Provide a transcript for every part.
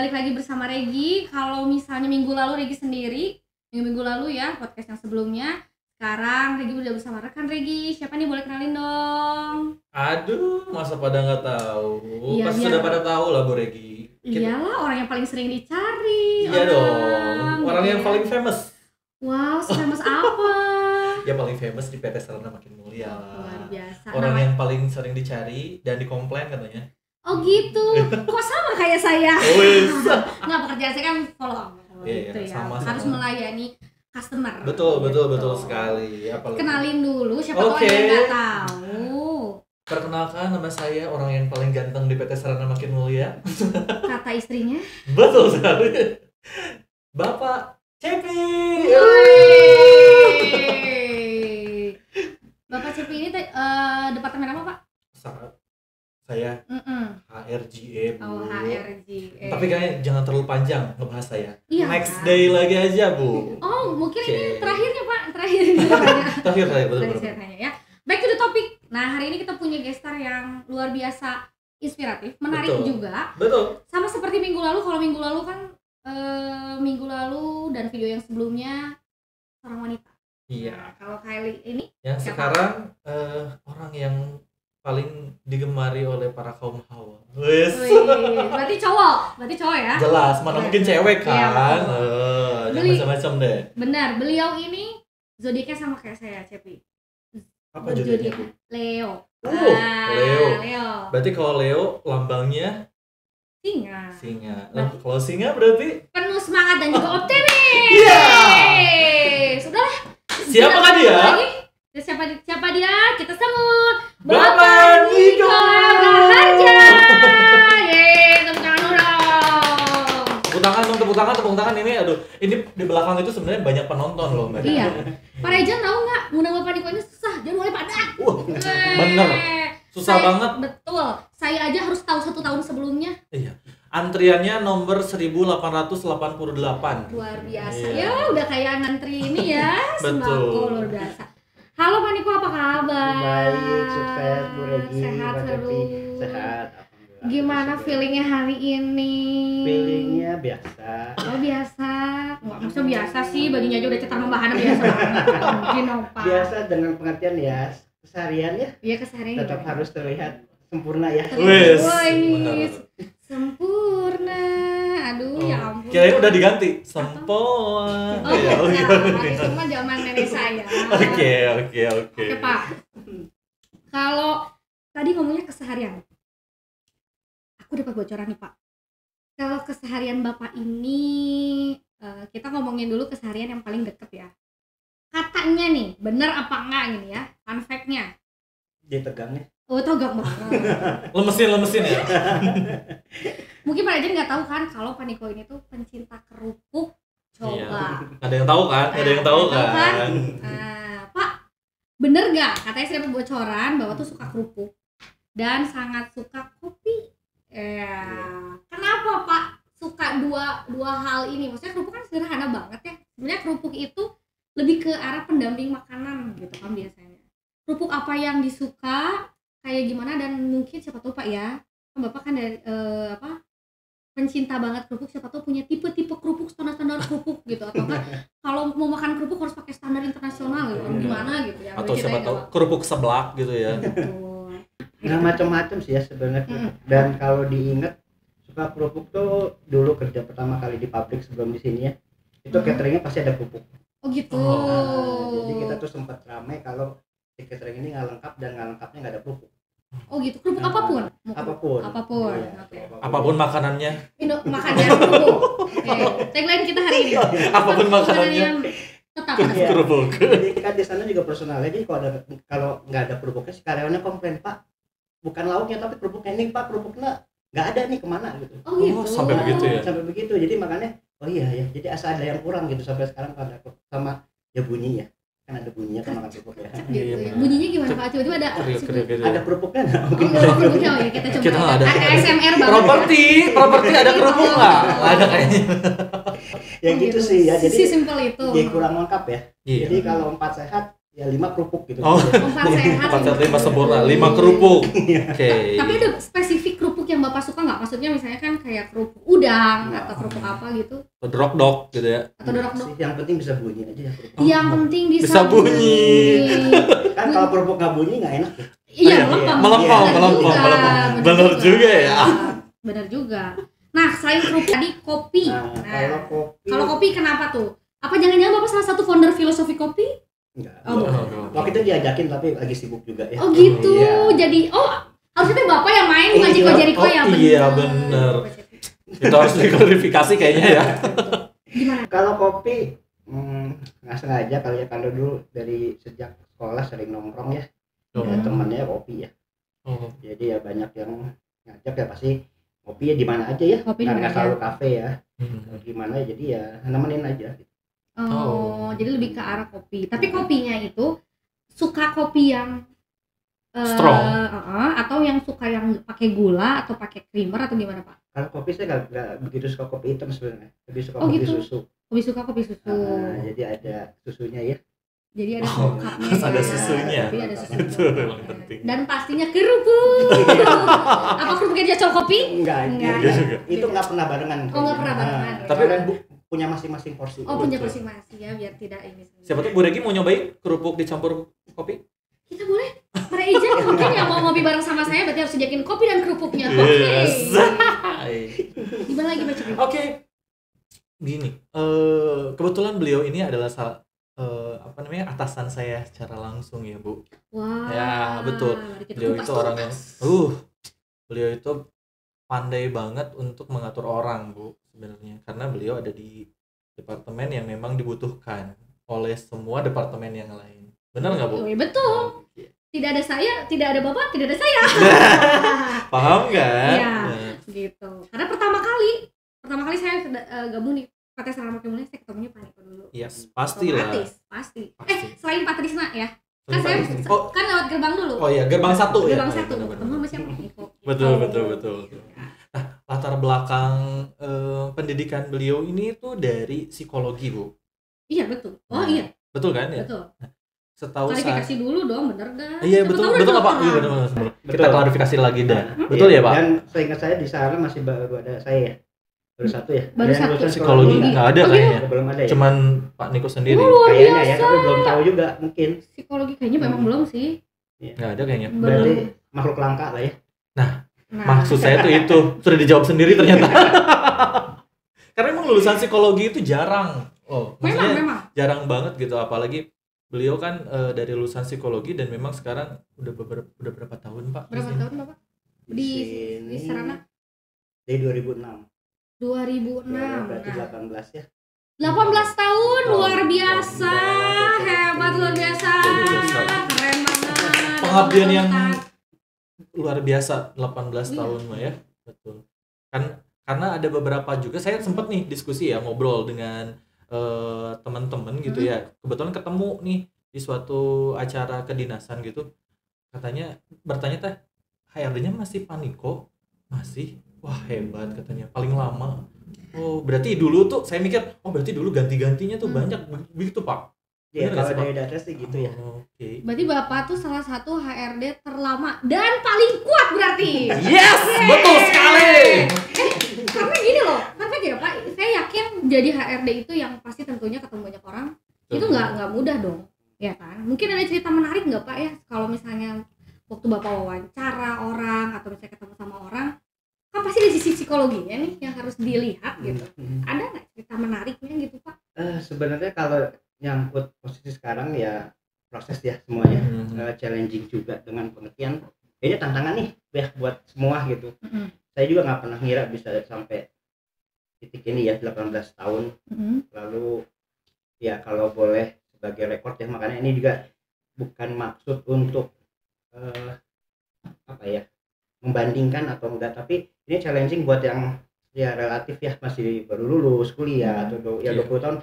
balik lagi bersama Regi. Kalau misalnya minggu lalu Regi sendiri, minggu lalu ya podcast yang sebelumnya. Sekarang Regi udah bersama rekan Regi. Siapa nih, boleh kenalin dong? Aduh, masa pada nggak tahu? Iya, Pasti sudah pada tahu lah Bu Regi. Iyalah, orang yang paling sering dicari. Iya dong, orang gitu yang ya. paling famous. Wow, famous apa? Ya paling famous di PT Sarana Makin Mulia. Luar biasa. Orang yang paling sering dicari dan dikomplain katanya. Oh gitu, kok sama kayak saya? Nggak, pekerjaan saya kan follow up gitu ya. Sama-sama. Harus melayani customer. Betul gitu. sekali. Apalagi. Kenalin dulu, siapa tahu ada yang nggak tahu. Perkenalkan, nama saya orang yang paling ganteng di PT Sarana Makin Mulia. Kata istrinya. Betul sekali. Bapak Cepi. Bapak Cepi ini departemen apa, Pak? Saya HRGE, Bu. Oh, HRGE. Tapi kayaknya jangan terlalu panjang ngebahas saya. Iya, Next kan? day lagi aja, Bu. Oh, mungkin Okay. ini terakhirnya, Pak. Terakhir Betul. ya. Back to the topic. Nah, hari ini kita punya guest star yang luar biasa inspiratif, menarik juga. Betul. Sama seperti minggu lalu. Kalau minggu lalu kan minggu lalu dan video yang sebelumnya seorang wanita. Iya. Nah, kalau Kylie ini Yang siapa? sekarang orang yang paling digemari oleh para kaum hawa. Wes. Berarti cowok ya? Jelas, mana mungkin cewek Iya, kan? Beli- Macam-macam deh. Benar, beliau ini zodiaknya sama kayak saya, Cepi. Apa zodiaknya? Leo. Leo. Berarti kalau Leo lambangnya Singa. singa. Kalau singa berarti Penuh semangat dan juga optimis. Iya. Sudahlah. Siapakah dia? Siapa dia? Kita sambut Bapak Niko Raharja. Yeay, tepuk tangan dong. Tepuk tangan ini. Aduh, ini di belakang itu sebenarnya banyak penonton loh, Mbak. Iya. Pak Rejan tahu nggak? Ngundang Bapak Niko ini susah, jangan mulai padat. Bener. Susah banget. Betul. Saya aja harus tahu 1 tahun sebelumnya. Iya. Antriannya nomor 1888. Luar biasa. Iya. Ya, udah kayak ngantri ini ya. Betul. Sembako luar biasa. Halo Pak Niko, apa kabar? Baik, sukses Bu Regi, Sehat Pak Cepi. terus. Sehat, alhamdulillah. Gimana feelingnya hari ini? Feelingnya biasa. Oh biasa. Nggak maksudnya biasa sih, bajunya aja udah cetar membahan biasa banget. Mungkin dong Pak. Biasa dengan pengertian ya, keseharian ya Iya, keseharian tetap gimana? harus terlihat sempurna ya. Wes. Wih, sempurna. Aduh, ya ampun. Kirain udah diganti. Sempoa. Oh iya, itu mah zaman nenek saya. Oke. Oke Pak. Kalau tadi ngomongnya keseharian, aku dapat bocoran nih Pak. Kalau keseharian Bapak ini, kita ngomongin dulu keseharian yang paling deket ya. Katanya nih, bener apa enggak gini ya? Fun fact-nya. Dia tegangnya. Oh, tegak banget. Lemesin ya. Mungkin Pak Rajan nggak tahu kan kalau Pak Niko ini tuh pencinta kerupuk. Coba. Ada yang tahu kan? Nah, Pak, bener nggak? Katanya saya dapat bocoran bahwa tuh suka kerupuk dan sangat suka kopi. Kenapa Pak suka dua hal ini? Maksudnya kerupuk kan sederhana banget ya. Sebenarnya kerupuk itu lebih ke arah pendamping makanan gitu kan biasanya. Kerupuk apa yang disuka, kayak gimana, dan mungkin siapa tahu Pak ya, kan Bapak kan dari pencinta banget kerupuk, siapa tahu punya tipe-tipe kerupuk, standar kerupuk gitu, atau kan kalau mau makan kerupuk harus pakai standar internasional gitu, gimana gitu ya. Atau siapa tahu kerupuk seblak gitu ya. Betul. Nggak macam-macam sih ya sebenarnya. Dan kalau diingat, suka kerupuk tuh dulu kerja pertama kali di pabrik sebelum di sini ya. Itu cateringnya pasti ada kerupuk. Oh gitu. Jadi kita tuh sempat ramai kalau di catering ini nggak lengkap dan nggak lengkapnya nggak ada kerupuk. Oh gitu, kerupuk apapun. Apapun. Iya, Oke. Apapun makanannya. Makannya kerupuk. Oke. Tagline kita hari ini. Apapun makanannya. Tetap Iya. Kerupuk. Jadi kan di sana juga personalnya, jadi kalau nggak ada kerupuknya si karyawannya komplain, Pak, bukan lauknya tapi kerupuknya ini, Pak, kerupuknya nggak ada nih, kemana gitu. Oh gitu. Oh, sampai begitu ya. Sampai begitu, jadi makanya oh iya ya, jadi asal ada yang kurang gitu sampai sekarang pada sama ya bunyi ya, kan ada bunyinya kan makan kerupuk ya. Gitu Iya, ya. benar. Bunyinya gimana Pak? Coba-coba ada. Kriuk gitu. Ada kerupuknya nggak? Oh, Mungkin enggak kerupuknya ya, kita coba. Kita nggak ada. ASMR banget. Properti ada kerupuk nggak? Nggak ada kayaknya. ya gitu sih ya, jadi simpel itu. ya kurang lengkap ya. Iya. Jadi kalau 4 sehat ya 5 kerupuk gitu. Oh. Empat sehat. 4 sehat 5 sempurna, 5 kerupuk. Oke. Tapi ada spesifik kerupuk yang Bapak suka nggak? Maksudnya misalnya kan kayak kerupuk udang atau kerupuk apa gitu, Atau dorok-dok gitu ya. atau dorok-dok. Yang penting bisa bunyi aja ya kerupuk. Yang penting bisa Bisa bunyi. Kan kalau kerupuk nggak bunyi nggak enak ya. Iya, Iya, melempem. melempem. Bener juga ya. Bener juga. Nah, selain kerupuk tadi kopi. Nah, Kalau kopi kenapa tuh? Apa jangan-jangan Bapak salah satu founder filosofi kopi? enggak. Oh, Waktu itu diajakin tapi lagi sibuk juga ya. Oh gitu. Iya. Jadi harusnya Bapak yang main bukan Ciko Jericho ya, bener. Iya bener. Itu harus diklarifikasi kayaknya ya. Gimana? Kalau kopi nggak sengaja kali ya, kalau dulu dari sejak sekolah sering nongkrong ya. Ya, temannya kopi ya. Jadi ya banyak yang ngajak ya, pasti kopi ya di mana aja ya. Nggak selalu kafe ya. Gimana jadi ya nemenin aja. Jadi lebih ke arah kopi. Tapi kopinya itu suka kopi yang strong atau yang suka yang pakai gula atau pakai creamer atau gimana Pak? Kalau kopi saya nggak begitu suka kopi hitam sebenarnya. Lebih suka kopi gitu? susu. Lebih suka kopi susu. Jadi ada susunya ya. Jadi ada cupnya. Ada susunya. Tapi ada susunya. Itu yang penting. Dan pastinya kerupuk. Apa kerupuknya cocok kopi? Enggak. Itu nggak pernah barengan. Nggak pernah barengan. Tapi punya masing-masing porsi. Punya masing-masing ya, biar tidak ini. Siapa tuh Bu Regi mau nyobain kerupuk dicampur kopi? Kita boleh. Izin mungkin yang mau ngopi bareng sama saya berarti harus sediakin kopi dan kerupuknya. Oke. Gimana lagi Pak Cik? Oke. Gini, kebetulan beliau ini adalah atasan saya secara langsung ya Bu. Wah. Ya betul. Beliau itu orang yang beliau itu pandai banget untuk mengatur orang Bu sebenarnya, karena beliau ada di departemen yang memang dibutuhkan oleh semua departemen yang lain. Benar nggak Bu? Oh, iya, betul. Tidak ada saya, tidak ada Bapak, tidak ada saya. Paham kan? Iya, gitu. Karena pertama kali saya gabung di Partai Sarana Mulai, saya ketemunya Pak Niko dulu. Yes, pastilah. Pasti. Selain Pak Trisna ya. Kan Pak saya Trisna. kan lewat gerbang dulu. Oh iya, gerbang 1 ya. Gerbang 1. Ketemu sama siapa? Niko. Betul. Nah, latar belakang pendidikan beliau ini tuh dari psikologi, Bu. Iya, betul. Oh iya. Betul kan ya? Betul. Setahu klarifikasi dulu dong, bener gak? Iya betul nggak Pak? Iya benar. Kita klarifikasi lagi dah. Betul ya Pak? Dan seingat saya di sana masih baru ada saya ya. Baru satu ya. Baru satu. Psikologi nggak ada kayaknya. Belum ada ya. Cuman Pak Niko sendiri. Kayaknya ya, tapi belum tahu juga mungkin. Psikologi kayaknya memang belum sih. Nggak ada kayaknya. Berarti makhluk langka lah ya. Nah, maksud saya tuh itu sudah dijawab sendiri ternyata. Karena emang lulusan psikologi itu jarang. Memang jarang banget gitu, apalagi beliau kan dari lulusan psikologi dan memang sekarang udah berapa tahun Pak? Berapa tahun Bapak? Di Sarana? Dari 2006. 2006. Berarti 18 ya. 18 tahun, luar biasa. Hebat, luar biasa. Keren banget. Pengabdian yang luar biasa 18 tahun mah ya. Betul. Kan karena ada beberapa juga saya sempat nih diskusi ya, ngobrol dengan teman-teman gitu ya, kebetulan ketemu nih di suatu acara kedinasan gitu, katanya bertanya teh HRD-nya masih Pak Niko? Masih? Wah hebat katanya, paling lama. Oh berarti dulu tuh saya mikir, oh berarti dulu ganti-gantinya tuh banyak begitu Pak? Iya kalau dari data sih gitu ya. Oke. Berarti Bapak tuh salah satu HRD terlama dan paling kuat berarti. Yes, betul sekali. Karena gini loh, karena ya Pak, saya yakin jadi HRD itu yang pasti tentunya ketemu banyak orang, itu nggak mudah dong, ya kan? Mungkin ada cerita menarik nggak Pak ya, kalau misalnya waktu Bapak wawancara orang atau misalnya ketemu sama orang, kan pasti ada sisi psikologinya nih yang harus dilihat gitu. Ada nggak cerita menariknya gitu Pak? Sebenarnya kalau nyangkut posisi sekarang ya proses ya semuanya, challenging juga dengan pengertian. Ini tantangan nih ya buat semua gitu. Saya juga nggak pernah ngira bisa sampai titik ini ya 18 tahun. Lalu ya kalau boleh sebagai rekor ya, makanya ini juga bukan maksud untuk membandingkan atau enggak, tapi ini challenging buat yang ya relatif ya masih baru lulus kuliah atau ya 20 tahun,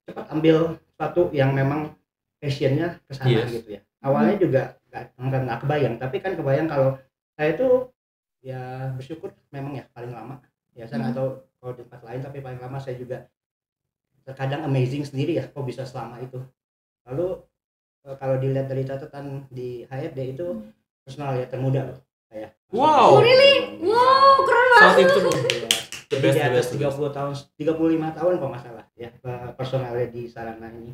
cepat ambil sesuatu yang memang passionnya kesana gitu ya. Awalnya juga nggak kebayang, tapi kan kebayang kalau saya itu ya bersyukur memang ya paling lama ya. Saya nggak tahu kalau di tempat lain, tapi paling lama saya juga terkadang amazing sendiri ya kok bisa selama itu. Lalu kalau dilihat dari catatan di HRD itu personal ya termuda loh saya Wow. Oh really? Wow, keren banget. Saat itu the Jadi best, di the atas best, the best. 30 tahun, 35 tahun kalau nggak salah ya personalnya di Sarana ini.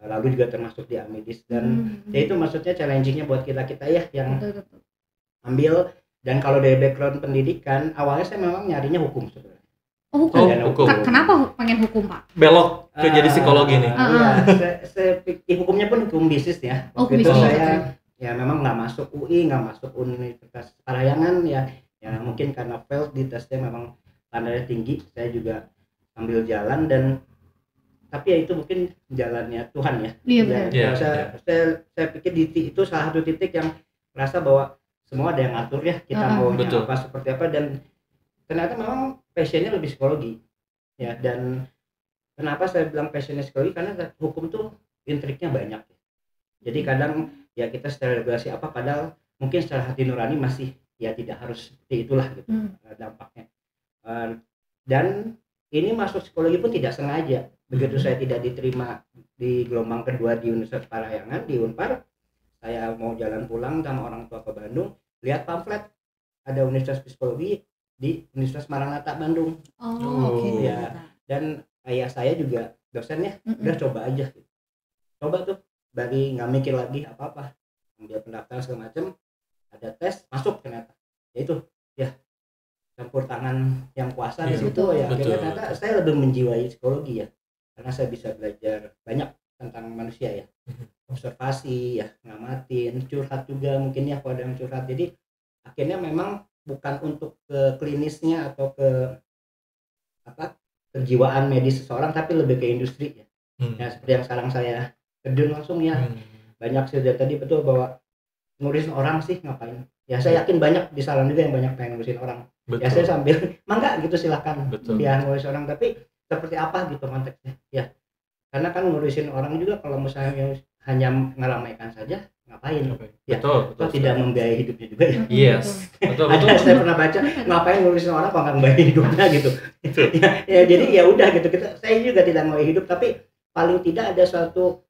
Lalu juga termasuk di Amedis dan ya itu maksudnya challengingnya buat kita ya yang Betul. ambil. Dan kalau dari background pendidikan awalnya saya memang nyarinya hukum sebenarnya. Oh, hukum. hukum. Kenapa pengen hukum, Pak? Belok ke jadi psikologi nih. Iya, saya hukumnya pun hukum bisnis ya. Oh, Waktu itu bisnis, saya ya memang nggak masuk UI, nggak masuk Universitas Parahyangan ya mungkin karena failed di tesnya memang standarnya tinggi. Saya juga sambil jalan dan tapi ya itu mungkin jalannya Tuhan ya. Iya benar. Saya pikir itu salah satu titik yang merasa bahwa semua ada yang ngatur ya kita maunya apa seperti apa, dan ternyata memang passionnya lebih psikologi ya. Dan kenapa saya bilang passionnya psikologi, karena hukum tuh intriknya banyak. Jadi kadang ya kita secara regulasi apa padahal mungkin secara hati nurani masih ya tidak harus seperti itulah gitu dampaknya. Dan ini masuk psikologi pun tidak sengaja. Begitu saya tidak diterima di gelombang kedua di Universitas Parahyangan di Unpar, saya mau jalan pulang sama orang tua ke Bandung, lihat pamflet ada Universitas Psikologi di Universitas Maranatha Bandung. Oke. Ya, dan ayah saya juga dosennya, udah coba aja gitu. Coba tuh dari nggak mikir lagi apa-apa, ambil pendaftaran segala macam, ada tes masuk ternyata. Ya itu ya campur tangan yang kuasa di situ ya. Akhirnya ternyata saya lebih menjiwai psikologi ya, karena saya bisa belajar banyak tentang manusia ya, observasi ya, ngamatin, curhat juga mungkin ya kalau ada yang curhat. Jadi akhirnya memang bukan untuk ke klinisnya atau ke kejiwaan medis seseorang, tapi lebih ke industri ya. Ya seperti yang sekarang saya terjun langsung ya. Banyak sih dari tadi betul bahwa ngurusin orang sih ngapain ya, saya yakin banyak di salon juga yang banyak pengen ngurusin orang. Ya saya sambil mangga gitu silakan ya ngurusin orang, tapi seperti apa gitu konteksnya ya. Karena kan ngurusin orang juga kalau misalnya hanya ngeramaikan saja ngapain ya, betul, tidak membiayai hidupnya juga ya. Yes, betul. Saya pernah baca ngapain ngurusin orang kalau nggak membiayai hidupnya gitu. ya jadi ya udah gitu, saya juga tidak mau hidup, tapi paling tidak ada suatu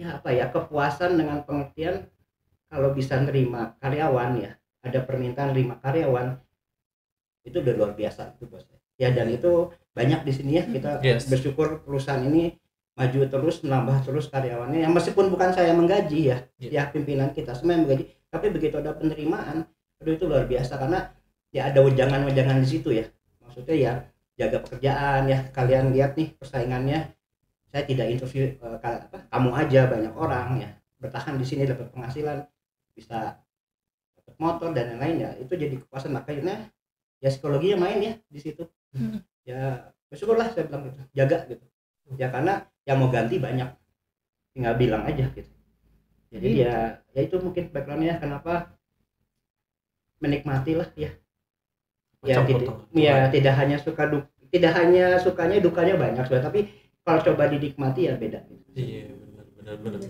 ya kepuasan dengan pengertian kalau bisa nerima karyawan ya, ada permintaan nerima karyawan, itu udah luar biasa itu bos ya. Dan itu banyak di sini ya, kita bersyukur perusahaan ini maju terus, menambah terus karyawannya yang meskipun bukan saya menggaji ya pimpinan kita semua yang menggaji, tapi begitu ada penerimaan itu luar biasa, karena ya ada wejangan-wejangan di situ ya, maksudnya ya jaga pekerjaan ya. Kalian lihat nih persaingannya, saya tidak interview kamu aja, banyak orang ya bertahan di sini dapat penghasilan, bisa dapat motor dan lain-lain ya, itu jadi kepuasan. Makanya ya psikologinya main ya di situ. Ya bersyukurlah saya bilang gitu, jaga gitu ya, karena yang mau ganti banyak, tinggal bilang aja gitu. Jadi ya itu mungkin backgroundnya kenapa menikmati lah ya. Tidak hanya sukanya dukanya banyak sudah, tapi kalau coba dinikmati ya beda gitu. Iya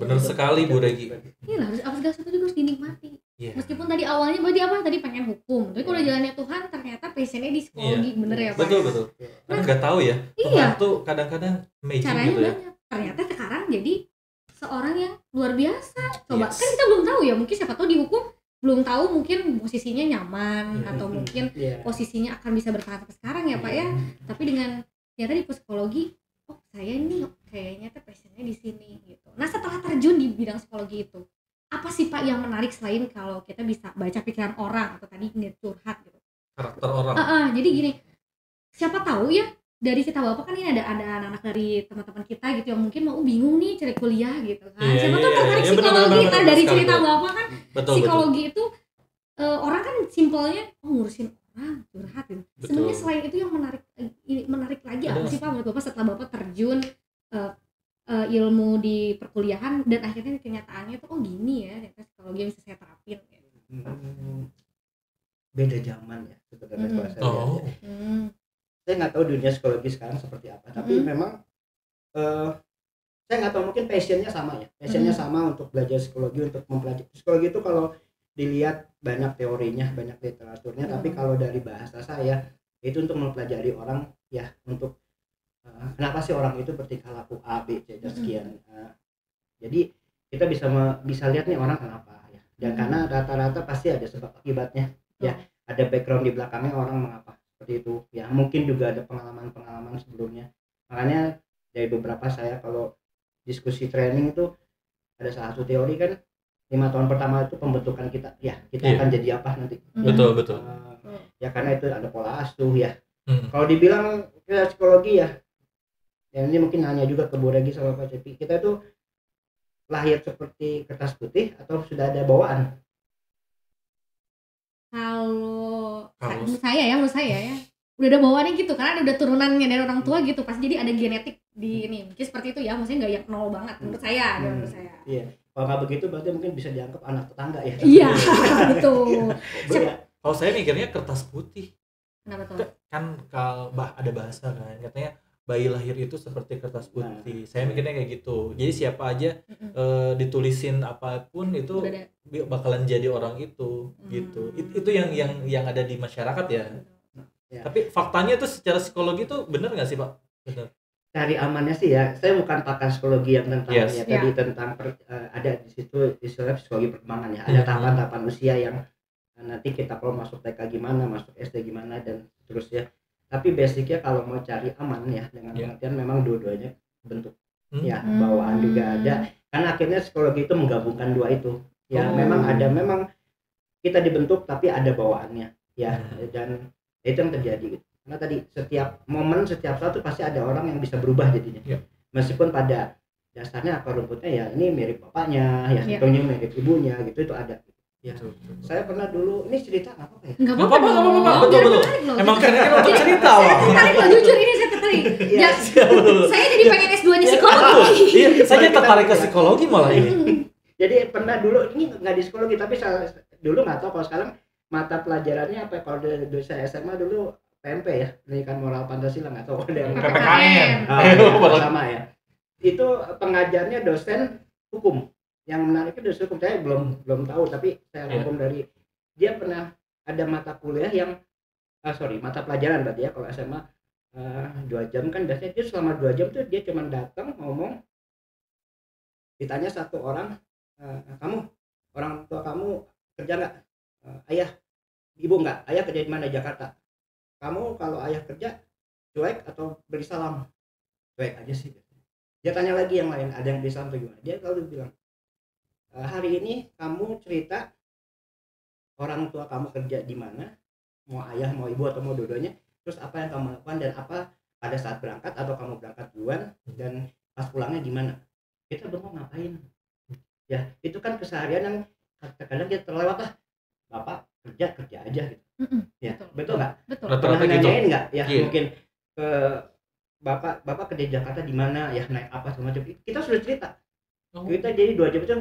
benar sekali Bu Regi. Iya lah, harus segala sesuatu juga harus dinikmati. Meskipun tadi awalnya tadi pengen hukum, tapi kalau jalannya Tuhan ternyata passionnya di psikologi. Bener ya Pak? Betul. Kan nggak tahu ya, Tuhan tuh kadang-kadang magic caranya gitu ya. banyak. Ternyata sekarang jadi seorang yang luar biasa. Coba kan kita belum tahu ya, mungkin siapa tahu di hukum belum tahu, mungkin posisinya nyaman atau mungkin posisinya akan bisa bertahan sampai sekarang ya Pak ya. Tapi dengan ternyata di psikologi, oh saya nih kayaknya passionnya di sini gitu. Nah setelah terjun di bidang psikologi itu, apa sih Pak yang menarik selain kalau kita bisa baca pikiran orang atau tadi curhat gitu, karakter orang. Jadi gini, siapa tahu ya dari kita Bapak kan ini ada anak-anak dari teman-teman kita gitu yang mungkin mau bingung nih cari kuliah gitu kan. Siapa tahu tertarik psikologi. Bener, dari cerita Bapak kan psikologi itu orang kan simpelnya ngurusin orang, curhat gitu. Sebenarnya selain itu yang menarik lagi apa sih Pak menurut Bapak setelah Bapak terjun ilmu di perkuliahan dan akhirnya kenyataannya tuh gini ya, psikologi yang bisa saya terapin gitu. Beda zaman ya sebenarnya kalau saya lihat ya. Saya nggak tahu dunia psikologi sekarang seperti apa, tapi memang saya nggak tahu, mungkin passionnya sama untuk belajar psikologi, untuk mempelajari psikologi itu. Kalau dilihat banyak teorinya, banyak literaturnya, tapi kalau dari bahasa saya itu untuk mempelajari orang ya, untuk kenapa sih orang itu bertingkah laku A, B, C dan sekian. Jadi kita bisa lihat nih orang kenapa ya. Dan karena rata-rata pasti ada sebab akibatnya. Ya, ada background di belakangnya orang mengapa seperti itu. Ya, mungkin juga ada pengalaman-pengalaman sebelumnya. Makanya dari beberapa saya kalau diskusi training itu ada salah satu teori kan 5 tahun pertama itu pembentukan kita. Ya, kita akan jadi apa nanti. Betul, betul. Ya karena itu ada pola asuh ya. Kalau dibilang psikologi ya, dan ini mungkin nanya juga ke Bu Regi sama Pak Cepi, kita itu lahir seperti kertas putih atau sudah ada bawaan? Menurut saya ya udah ada bawaannya gitu, karena udah turunannya dari orang tua gitu, pasti jadi ada genetik di ini, mungkin seperti itu ya, maksudnya nggak yang nol banget menurut saya. Iya, kalau nggak begitu berarti mungkin bisa dianggap anak tetangga ya. Iya betul. Kalau saya mikirnya kertas putih. Kenapa tuh? Kan kalau ada bahasa kan katanya bayi lahir itu seperti kertas putih. Saya mikirnya kayak gitu. Jadi siapa aja ditulisin apapun itu bakalan jadi orang itu gitu. Itu yang ada di masyarakat ya. Tapi faktanya tuh secara psikologi tuh benar nggak sih Pak? Benar. Cari amannya sih ya. Saya bukan pakar psikologi yang tentang tadi tentang ada di situ istilah psikologi perkembangan ya. Ada tahapan-tahapan usia yang nanti kita kalau masuk TK gimana, masuk SD gimana dan seterusnya. Tapi basicnya kalau mau cari aman ya dengan pengertian memang dua-duanya bentuk ya, bawaan juga ada. Karena akhirnya psikologi itu menggabungkan dua itu. Ya memang kita dibentuk tapi ada bawaannya ya, dan itu yang terjadi gitu. Karena tadi setiap momen, setiap saat itu pasti ada orang yang bisa berubah jadinya. Meskipun pada dasarnya akar rumputnya ya ini mirip bapaknya, ya contohnya mirip ibunya gitu, itu ada. Ya, saya pernah dulu, ini cerita nggak apa-apa ya? Nggak apa-apa, betul. Emang kan untuk cerita Saya tertarik loh, jujur ini saya tertarik. Saya jadi pengen S2-nya psikologi. Iya, saya tertarik ke psikologi malah ini. Jadi pernah dulu, ini nggak di psikologi, tapi dulu nggak tahu kalau sekarang mata pelajarannya apa. Kalau dulu saya SMA dulu PMP ya, pendidikan moral Pancasila, nggak tahu ada yang PPKN. Sama ya. Itu pengajarnya dosen hukum. Yang menariknya dosen hukum, saya belum tahu, tapi saya rangkum dari dia pernah ada mata kuliah yang mata pelajaran berarti ya, kalau SMA 2 jam kan biasanya dia selama 2 jam tuh dia cuma datang ngomong, ditanya satu orang, kamu orang tua kamu kerja nggak? Ayah, ibu nggak? Ayah kerja di mana? Jakarta. Kamu kalau ayah kerja cuek atau beri salam? Cuek aja sih. Dia tanya lagi yang lain, ada yang beri salam atau gimana? Dia lalu bilang, hari ini kamu cerita orang tua kamu kerja di mana, mau ayah mau ibu atau mau dua-duanya, terus apa yang kamu lakukan dan apa pada saat berangkat atau kamu berangkat duluan dan pas pulangnya gimana. Kita bengong ngapain ya, itu kan keseharian yang kadang-kadang kita terlewat lah. Bapak kerja aja gitu. Ya betul nggak? Pernah nanyain nggak ya mungkin ke bapak kerja di Jakarta di mana ya, naik apa semacam itu, kita sudah cerita. Kita jadi 2 jam itu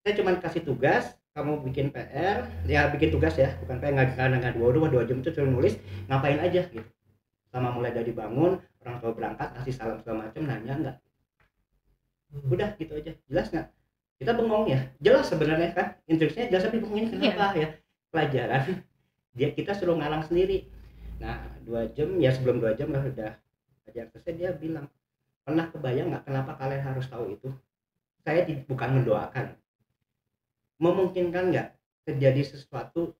saya cuma kasih tugas, kamu bikin PR ya, bikin tugas ya, bukan PR, nggak 2 jam itu cuma nulis ngapain aja gitu, sama mulai dari bangun, orang tua berangkat, kasih salam segala macam, nanya enggak, udah gitu aja. Jelas nggak? Kita bengong ya, jelas sebenarnya kan instruksinya jelas, tapi bengong ini kenapa ya, pelajaran dia kita suruh ngalang sendiri. Nah 2 jam ya, sebelum 2 jam lah udah ajar selesai, dia bilang, pernah kebayang nggak kenapa kalian harus tahu itu? Saya bukan mendoakan, memungkinkan nggak terjadi sesuatu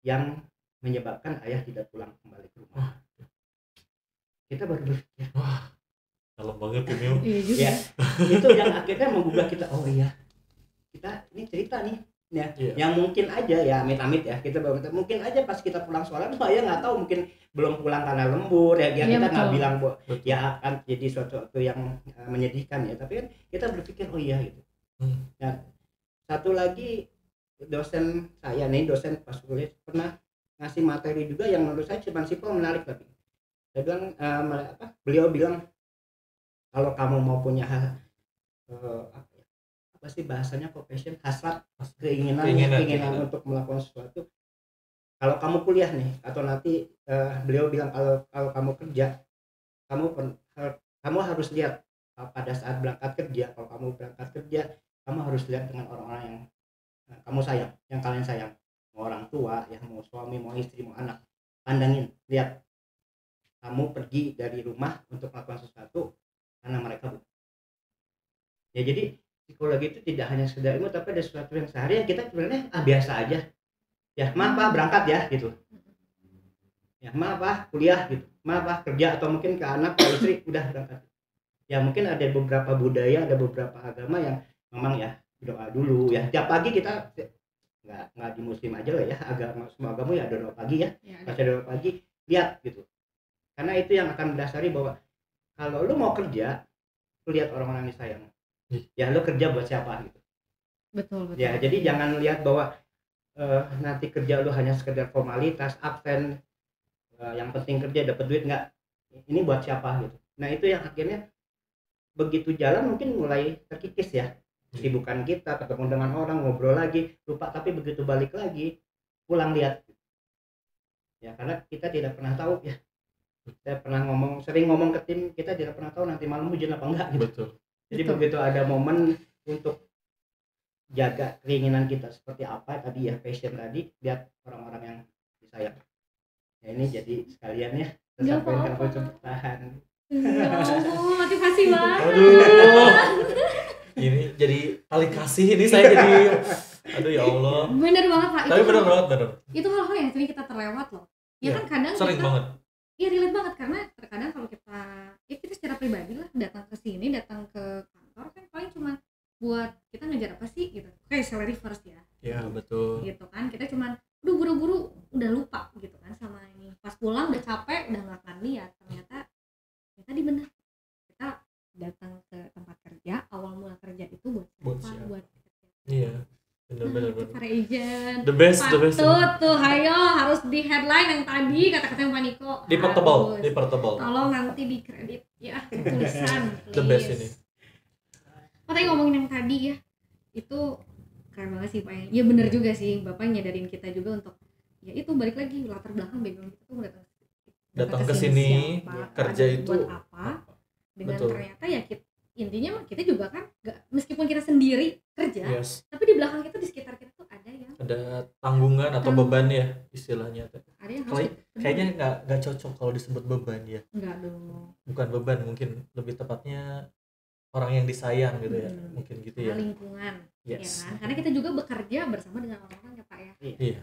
yang menyebabkan ayah tidak pulang kembali ke rumah. Kita baru berpikir, wah dalam banget ini ya. Itu yang akhirnya menggugah kita, oh iya kita ini cerita nih ya, yang mungkin aja ya amit-amit ya, kita mungkin aja pas kita pulang sholat tuh ayah nggak tahu, mungkin belum pulang karena lembur ya, kita nggak bilang ya akan jadi sesuatu yang menyedihkan ya, tapi kan kita berpikir oh iya gitu. Dan satu lagi, dosen saya nih, dosen pas kuliah pernah ngasih materi juga yang menurut saya cuma simpel menarik, tapi saya bilang beliau bilang, kalau kamu mau punya apa sih bahasanya, passion, hasrat, keinginan untuk melakukan sesuatu, kalau kamu kuliah nih atau nanti beliau bilang kalau kamu kerja, kamu harus lihat pada saat berangkat kerja, kalau kamu berangkat kerja kamu harus lihat dengan orang-orang yang kamu sayang, yang kalian sayang, mau orang tua ya, mau suami, mau istri, mau anak, pandangin, lihat kamu pergi dari rumah untuk melakukan sesuatu karena mereka butuh ya. Jadi psikologi itu tidak hanya sekedar ilmu, tapi ada sesuatu yang sehari yang kita sebenarnya biasa aja. Ya maaf Pak, berangkat ya gitu. Ya maaf Pak, kuliah gitu. Maaf Pak, kerja, atau mungkin ke anak, ke istri, udah berangkat. Ya mungkin ada beberapa budaya, ada beberapa agama yang memang ya doa dulu ya. Tiap pagi kita nggak di muslim aja lah ya, agama semua agama ya ada doa pagi ya. Baca doa pagi, lihat gitu. Karena itu yang akan mendasari bahwa kalau lu mau kerja, lu lihat orang-orang yang disayang. Ya lu kerja buat siapa gitu. Betul. Ya jadi jangan lihat bahwa nanti kerja lu hanya sekedar formalitas, absen, yang penting kerja dapat duit, nggak. Ini buat siapa gitu. Nah itu yang akhirnya begitu jalan mungkin mulai terkikis ya. Kesibukan kita, ketemu dengan orang, ngobrol lagi, lupa, tapi begitu balik lagi, pulang lihat. Ya karena kita tidak pernah tahu ya. Saya sering ngomong ke tim, kita tidak pernah tahu nanti malam hujan apa enggak gitu. Betul. Jadi begitu ada momen untuk jaga keinginan kita seperti apa tadi ya, passion tadi, lihat orang-orang yang disayang. Ya ini jadi sekalian ya, sampaikan tahan. Ya Allah, motivasi banget. Aduh. Ini jadi tali kasih ini saya jadi aduh ya Allah. Bener banget Pak. Tapi bener banget bener. Itu hal-hal yang sering kita terlewat loh. Ya kan kadang sering kita, banget. Iya relate banget, karena terkadang kalau kita secara pribadi lah datang ke sini, datang ke kantor kan paling cuma buat kita ngejar apa sih gitu. Kayak salary first ya. Iya betul. Gitu kan, kita cuma buru-buru udah lupa gitu kan sama ini. Pas pulang udah capek, udah nggak akan lihat ternyata tadi bener, kita datang ke tempat kerja, awal mula kerja itu buat siapa? Buat iya bener para agent the best tuh hayo harus di headline yang tadi kata-kata yang Pak Niko di portable tolong nanti di kredit ya tulisan the best ini. Tadi ngomongin yang tadi ya, itu keren banget sih Pak ya. Bener juga sih Bapak nyadarin kita juga untuk ya itu balik lagi latar belakang background kita tuh datang ke sini kerja itu buat apa dengan betul. Ternyata ya intinya kita juga kan meskipun kita sendiri kerja, tapi di belakang kita, di sekitar kita tuh ada tanggungan atau beban ya istilahnya. Ada yang kayaknya nggak cocok kalau disebut beban ya. Enggak dong. Bukan beban, mungkin lebih tepatnya orang yang disayang gitu ya, mungkin gitu ya. Lingkungan, ya kan? Karena kita juga bekerja bersama dengan orang-orang ya Pak ya. Iya.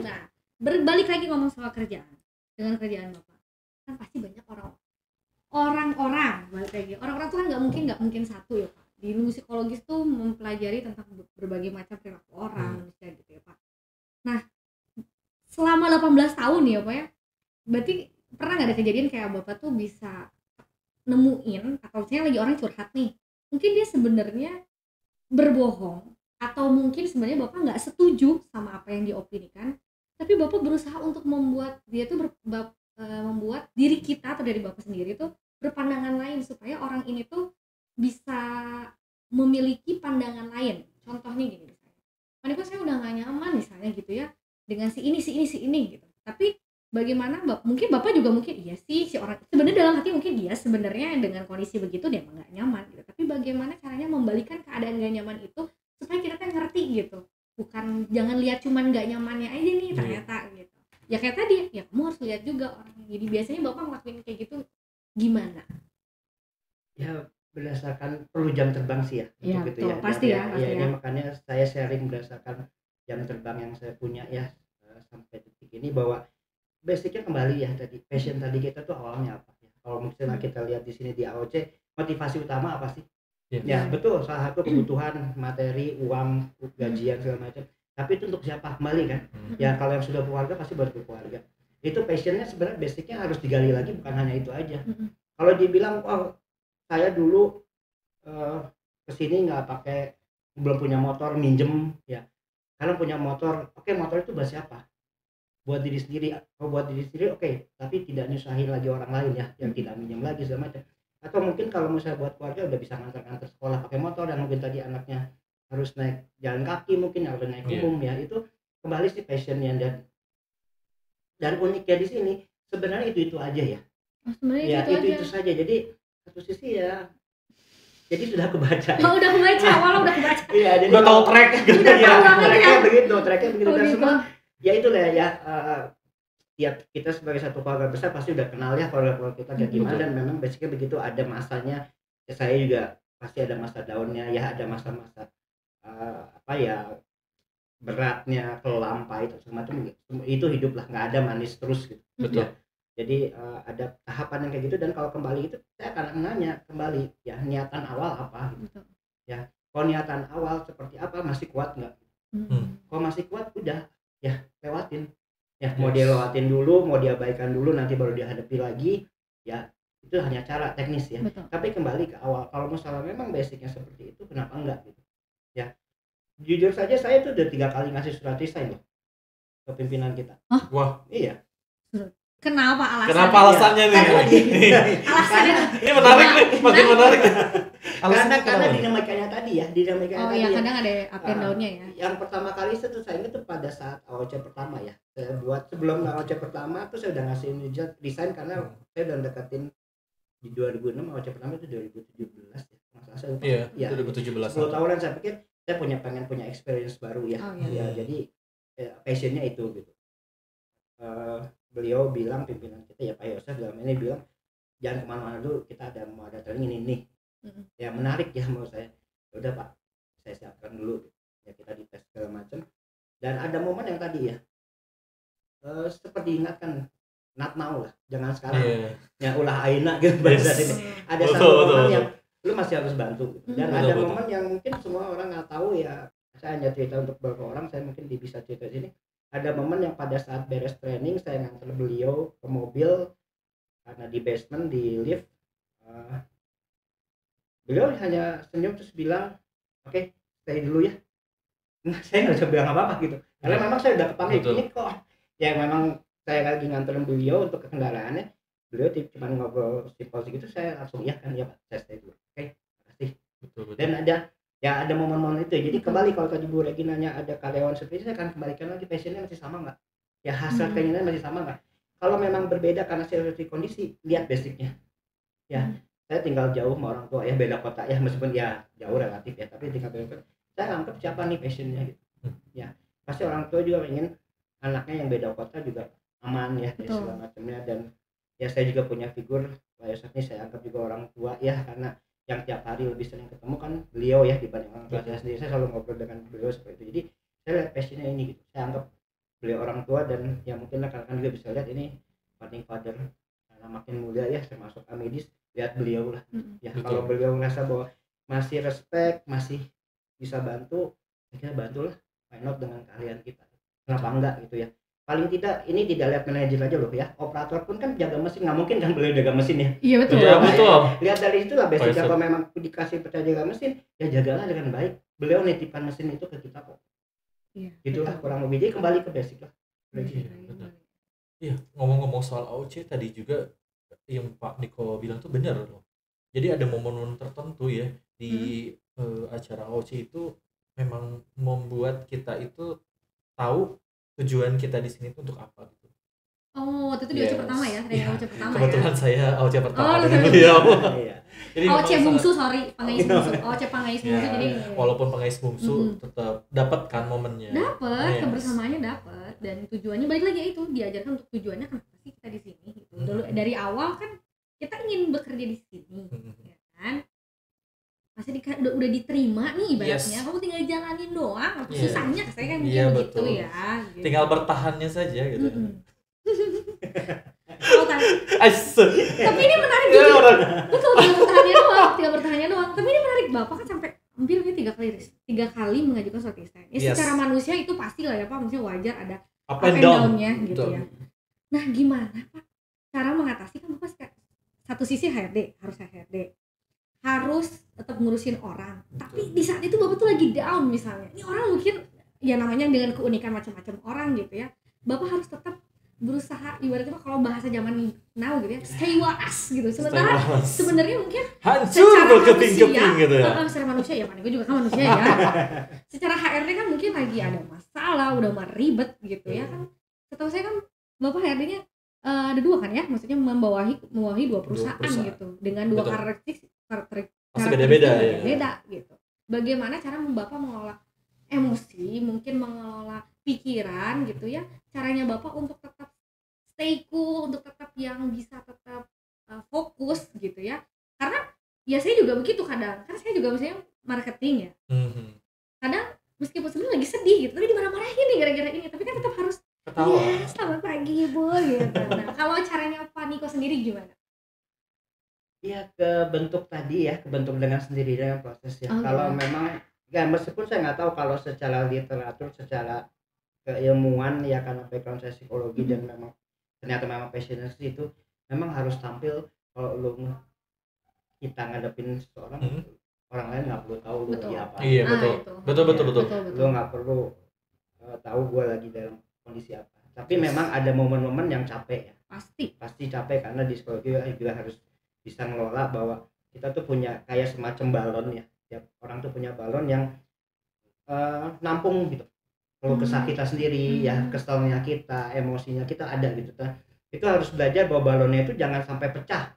Nah, berbalik lagi ngomong soal kerjaan, dengan kerjaan Bapak, kan pasti banyak orang-orang balik lagi. Orang-orang tuh kan nggak mungkin satu ya Pak. Di ilmu psikologis tuh mempelajari tentang berbagai macam perilaku orang manusia gitu ya Pak. Nah, selama 18 tahun ya Pak ya, berarti pernah nggak ada kejadian kayak Bapak tuh bisa nemuin, atau misalnya lagi orang curhat nih, mungkin dia sebenarnya berbohong, atau mungkin sebenarnya Bapak nggak setuju sama apa yang diopinikan, tapi Bapak berusaha untuk membuat dia tuh membuat diri kita atau dari Bapak sendiri tuh berpandangan lain supaya orang ini tuh bisa memiliki pandangan lain. Contohnya gini misalnya, Pak saya udah nggak nyaman misalnya gitu ya dengan si ini gitu. Tapi bagaimana mungkin Bapak juga mungkin iya sih si orang sebenarnya dalam hati mungkin dia sebenarnya dengan kondisi begitu dia emang nggak nyaman gitu. Tapi bagaimana caranya membalikan keadaan nggak nyaman itu supaya kita kan ngerti gitu. Bukan jangan lihat cuman nggak nyamannya aja nih ternyata gitu. Ya kayak tadi, ya kamu harus lihat juga orangnya. Jadi biasanya Bapak ngelakuin kayak gitu gimana? Ya berdasarkan perlu jam terbang sih ya, untuk itu ya. Pasti ya. Ini makanya saya sharing berdasarkan jam terbang yang saya punya ya sampai detik ini, bahwa basicnya kembali ya tadi passion tadi kita tuh awalnya apa ya. Kalau misalnya kita lihat di sini di AOC, motivasi utama apa sih? Ya betul, salah satu kebutuhan materi, uang, gajian segala macam. Tapi itu untuk siapa? Kembali kan? Ya kalau yang sudah keluarga pasti buat keluarga. Itu passionnya sebenarnya basicnya harus digali lagi, bukan hanya itu aja. Kalau dibilang saya dulu kesini nggak pakai, belum punya motor, minjem ya. Karena punya motor, oke, motor itu buat siapa? Buat diri sendiri. Kalau buat diri sendiri oke, tapi tidak nyusahin lagi orang lain ya, yang tidak minjem lagi segala macam. Atau mungkin kalau misalnya buat keluarga udah bisa ngantar sekolah pakai motor, dan mungkin tadi anaknya harus naik jalan kaki, mungkin harus naik umum ya. Itu kembali sih passionnya. Dan uniknya di sini sebenarnya itu aja ya. Sebenarnya itu saja. Jadi satu sisi ya, jadi sudah kebaca. Udah kebaca, walau udah kebaca. Iya, jadi udah tahu track gitu ya. Tracknya begitu dan semua. Ya itulah ya. Ya kita sebagai satu keluarga besar pasti udah kenal ya keluarga kita kayak gimana, dan memang basicnya begitu ada masanya. Ya, saya juga pasti ada masa downnya ya, ada masa-masa apa ya, beratnya, kelam, pahit macam itu hidup lah, nggak ada manis terus gitu. Betul. Ya. Jadi ada tahapan yang kayak gitu, dan kalau kembali itu saya akan nanya kembali ya, niatan awal apa gitu. Ya kalau niatan awal seperti apa, masih kuat nggak? Kalau masih kuat udah ya lewatin ya, mau dia lewatin dulu, mau diabaikan dulu, nanti baru dihadapi lagi ya, itu hanya cara teknis ya. Betul. Tapi kembali ke awal, kalau misalnya memang basicnya seperti itu, kenapa enggak gitu ya. Jujur saja saya tuh udah 3 kali ngasih surat resign loh ke pimpinan kita. Wah, iya. Kenapa alasannya? Kenapa alasannya nih? Alasannya Ini menarik nih, makin menarik. Karena dinamikanya tadi ya, dinamikanya tadi ya, ya. kadang ada up and down-nya ya. Yang pertama kali itu saya ingat tuh pada saat AOC pertama ya, saya buat sebelum AOC pertama tuh saya udah ngasih resign karena saya udah deketin di 2006, AOC pertama itu 2017 ya, masalah saya. Iya, 2017. 10 tahunan saya pikir saya pengen punya experience baru ya. Ya jadi passionnya itu gitu. Beliau bilang, pimpinan kita ya Pak Yosef dalam ini bilang jangan kemana-mana dulu, kita mau ada training ini. Ya menarik ya menurut saya. Udah Pak, saya siapkan dulu ya, kita dites segala macam. Dan ada momen yang tadi ya seperti ingatkan, not now lah, jangan sekarang. Ya ulah aina gitu bahasa ini. Ada satu momen yang lu masih harus bantu gitu. Dan ada momen yang mungkin semua orang nggak tahu ya, saya hanya cerita untuk beberapa orang, saya mungkin bisa cerita di sini. Ada momen yang pada saat beres training saya nganter beliau ke mobil karena di basement, di lift. Beliau hanya senyum terus bilang, oke, stay dulu ya. Nah, saya nggak bisa bilang apa-apa gitu, karena memang saya udah kepanggil ini kok. Ya memang saya lagi nganterin beliau untuk ke kendaraannya, beliau cuma ngobrol simpel segitu, saya langsung ya kan, ya Pak, saya stay dulu. Oke, makasih. Betul. Dan ada momen-momen itu. Jadi kembali kalau tadi Bu Regi nanya ada karyawan seperti itu, saya akan kembalikan lagi, passionnya masih sama nggak? Ya hasrat keinginan masih sama nggak? Kalau memang berbeda karena situasi kondisi, lihat basicnya. Ya, saya tinggal jauh sama orang tua ya, beda kota ya, meskipun ya jauh relatif ya, tapi tinggal beda kota. Saya anggap siapa nih passionnya gitu. Ya, pasti orang tua juga ingin anaknya yang beda kota juga aman ya, dan segala macamnya. Dan ya saya juga punya figur Pak Yosef ini, saya anggap juga orang tua ya, karena yang tiap hari lebih sering ketemu kan beliau ya dibanding orang tua saya sendiri. Saya selalu ngobrol dengan beliau seperti itu. Jadi saya lihat passionnya ini gitu. Saya anggap beliau orang tua, dan ya mungkin rekan-rekan juga bisa lihat ini founding father karena makin muda ya, termasuk Amedis, lihat beliau lah. Ya kalau beliau ngerasa bahwa masih respect, masih bisa bantu, saya kira bantulah, why not dengan keahlian kita, kenapa enggak gitu ya. Paling tidak ini tidak lihat manajer aja loh ya, operator pun kan jaga mesin, nggak mungkin kan beliau jaga mesin ya. Iya betul. Ya, betul. Lihat dari situ lah basic. Kalau memang dikasih percaya jaga mesin, ya jagalah dengan baik. Beliau nitipkan mesin itu ke kita kok. Iya. Gitulah kurang lebih. Jadi kembali ke basic lah. Iya, ngomong-ngomong soal AOC tadi juga yang Pak Niko bilang tuh benar loh. Jadi ada momen-momen tertentu ya di acara AOC itu memang membuat kita itu tahu tujuan kita di sini tuh untuk apa gitu. Oh, waktu itu di AOC pertama ya, dari AOC pertama. Kebetulan ya? saya AOC pertama dengan beliau. Jadi AOC bungsu, sorry, pengais bungsu. AOC pengais bungsu, jadi walaupun pengais bungsu tetap dapat kan momennya. Dapat, kebersamaannya dapat, dan tujuannya balik lagi itu diajarkan untuk tujuannya kenapa sih kita di sini gitu. Dulu dari awal kan kita ingin bekerja di sini, ya kan? Pasti udah diterima nih ibaratnya, kamu tinggal jalanin doang, susahnya saya kan begitu ya. Gitu. Tinggal bertahannya saja gitu. Tapi ini menarik juga. Betul, tinggal bertahannya doang. Tapi ini menarik, Bapak kan sampai hampir 3 kali mengajukan surat resign. Ya secara manusia itu pasti lah ya Pak, maksudnya wajar ada up and down-nya gitu ya. Nah gimana Pak cara mengatasi, kan Bapak satu sisi HRD, harus tetap ngurusin orang, tapi di saat itu Bapak tuh lagi down misalnya. Ini orang mungkin ya namanya dengan keunikan macam-macam orang gitu ya. Bapak harus tetap berusaha, ibaratnya kalau bahasa zaman now gitu ya, stay waras gitu. Sebenarnya mungkin hancur berkeping-keping gitu ya. Secara manusia ya, gue juga kan manusia ya. Secara HRD kan mungkin lagi ada masalah, udah ribet gitu ya kan. Setahu saya kan Bapak HRD-nya ada 2 kan ya, maksudnya membawahi 2 perusahaan gitu dengan 2 karakteristik beda gitu. Bagaimana cara Bapak mengelola emosi, mungkin mengelola pikiran gitu ya, caranya Bapak untuk tetap stay cool, untuk tetap yang bisa tetap fokus gitu ya. Karena ya saya juga begitu kadang, karena saya juga misalnya marketing ya, kadang meskipun sebenarnya lagi sedih gitu tapi dimarah-marahin nih gara-gara ini, tapi kan tetap harus Ketawa. iya selamat pagi ibu gitu. Nah kalau caranya Pak Niko sendiri gimana? Iya, kebentuk tadi ya, kebentuk dengan sendirinya proses ya. Kalau memang ya meskipun saya nggak tahu kalau secara literatur, secara keilmuan ya, karena background saya psikologi dan memang ternyata memang passionnya itu memang harus tampil. Kalau lu kita ngadepin seseorang, orang lain nggak perlu tahu lu lagi apa. Iya betul. Lu nggak perlu tahu gue lagi dalam kondisi apa. Tapi memang ada momen-momen yang capek ya. Pasti capek, karena di psikologi juga harus bisa ngelola bahwa kita tuh punya kayak semacam balon ya. Tiap orang tuh punya balon yang nampung gitu. Kalau kesah kita sendiri ya, keselnya kita, emosinya kita ada gitu. Itu harus belajar bahwa balonnya itu jangan sampai pecah.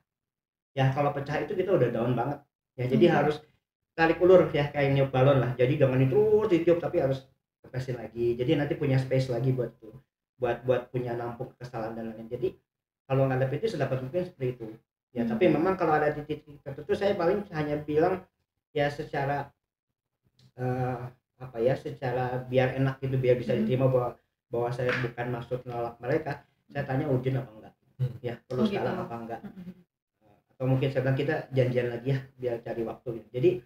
Ya kalau pecah itu kita udah down banget. Ya jadi harus tarik ulur ya, kayak niup balon lah. Jadi jangan terus ditiup, tapi harus kepesin lagi. Jadi nanti punya space lagi buat punya nampung kesalahan dan lain-lain. Jadi kalau ngadep itu sedapat mungkin seperti itu. Ya tapi memang kalau ada di titik tertentu saya paling hanya bilang ya secara secara biar enak gitu, biar bisa diterima bahwa saya bukan maksud nolak mereka. Saya tanya urgent apa enggak ya, perlu sekarang apa enggak, atau mungkin saya bilang kita janjian lagi ya biar cari waktu. Jadi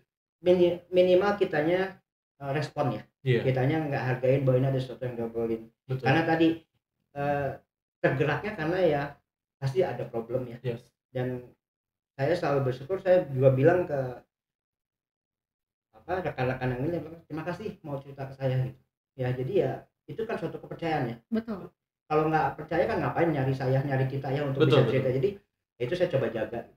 minimal kitanya respon ya, kitanya nggak hargain bahwa ini ada sesuatu yang diobrolin. Karena tadi tergeraknya karena ya pasti ada problem ya. Dan saya selalu bersyukur, saya juga bilang ke rekan-rekan yang ini, terima kasih mau cerita ke saya gitu ya. Jadi ya itu kan suatu kepercayaan ya. Betul. Kalau nggak percaya kan ngapain nyari kita ya untuk bisa cerita. Jadi itu saya coba jaga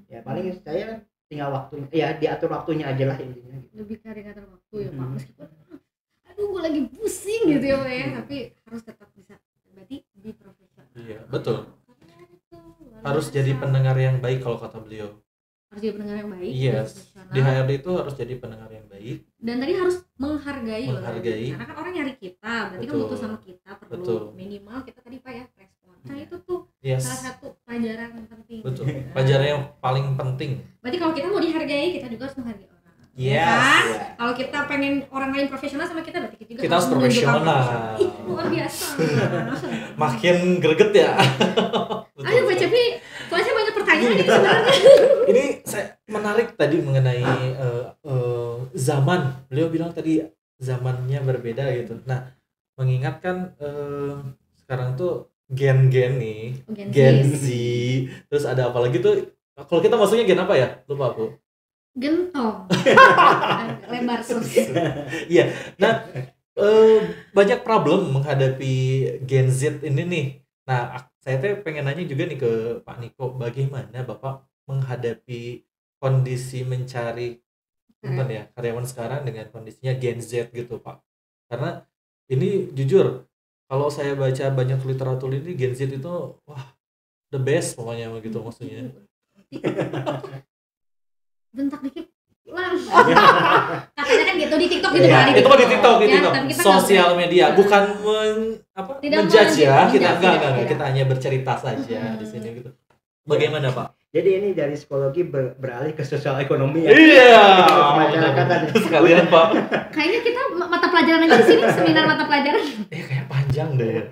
ya. Paling saya tinggal waktu ya, diatur waktunya aja lah intinya gitu. Lebih ngatur waktu ya Pak, meskipun aduh gue lagi pusing gitu ya Pak ya, tapi harus tetap bisa, berarti di profesional. Iya betul, harus jadi pendengar yang baik kalau kata beliau. Harus jadi pendengar yang baik. Di HRD itu harus jadi pendengar yang baik. Dan tadi harus menghargai. Karena kan orang nyari kita, berarti kan butuh sama kita, perlu minimal kita tadi Pak ya respon. Nah itu tuh salah satu pelajaran yang penting. Betul. Pelajaran yang paling penting. Berarti kalau kita mau dihargai, kita juga harus menghargai orang. Kalau kita pengen orang lain profesional sama kita, berarti kita harus profesional. Luar biasa. Makin greget ya. Ayo Pak Cepi, soalnya banyak pertanyaan ini sebenarnya. Ini saya menarik tadi mengenai zaman. Beliau bilang tadi zamannya berbeda gitu. Nah, mengingatkan sekarang tuh gen-gen nih, Gen Z. Terus ada apa lagi tuh? Kalau kita maksudnya gen apa ya? Lupa aku. Gentong. Lebar sus. Iya. Nah, banyak problem menghadapi Gen Z ini nih. Nah, saya tuh pengen nanya juga nih ke Pak Niko, bagaimana Bapak menghadapi kondisi mencari karyawan sekarang dengan kondisinya Gen Z gitu Pak? Karena ini jujur, kalau saya baca banyak literatur ini, Gen Z itu wah the best pokoknya begitu maksudnya. Bentak dikit lang. Katanya kan gitu di TikTok gitu Pak. Itu di TikTok, sosial media, bukan menjudge ya. Kita enggak, kita hanya bercerita saja di sini gitu. Bagaimana Pak? Jadi ini dari psikologi beralih ke sosial ekonomi ya. Iya. Masyarakatan sekalian Pak. Kayaknya kita mata pelajaran aja di sini, seminar mata pelajaran. Kayak panjang deh.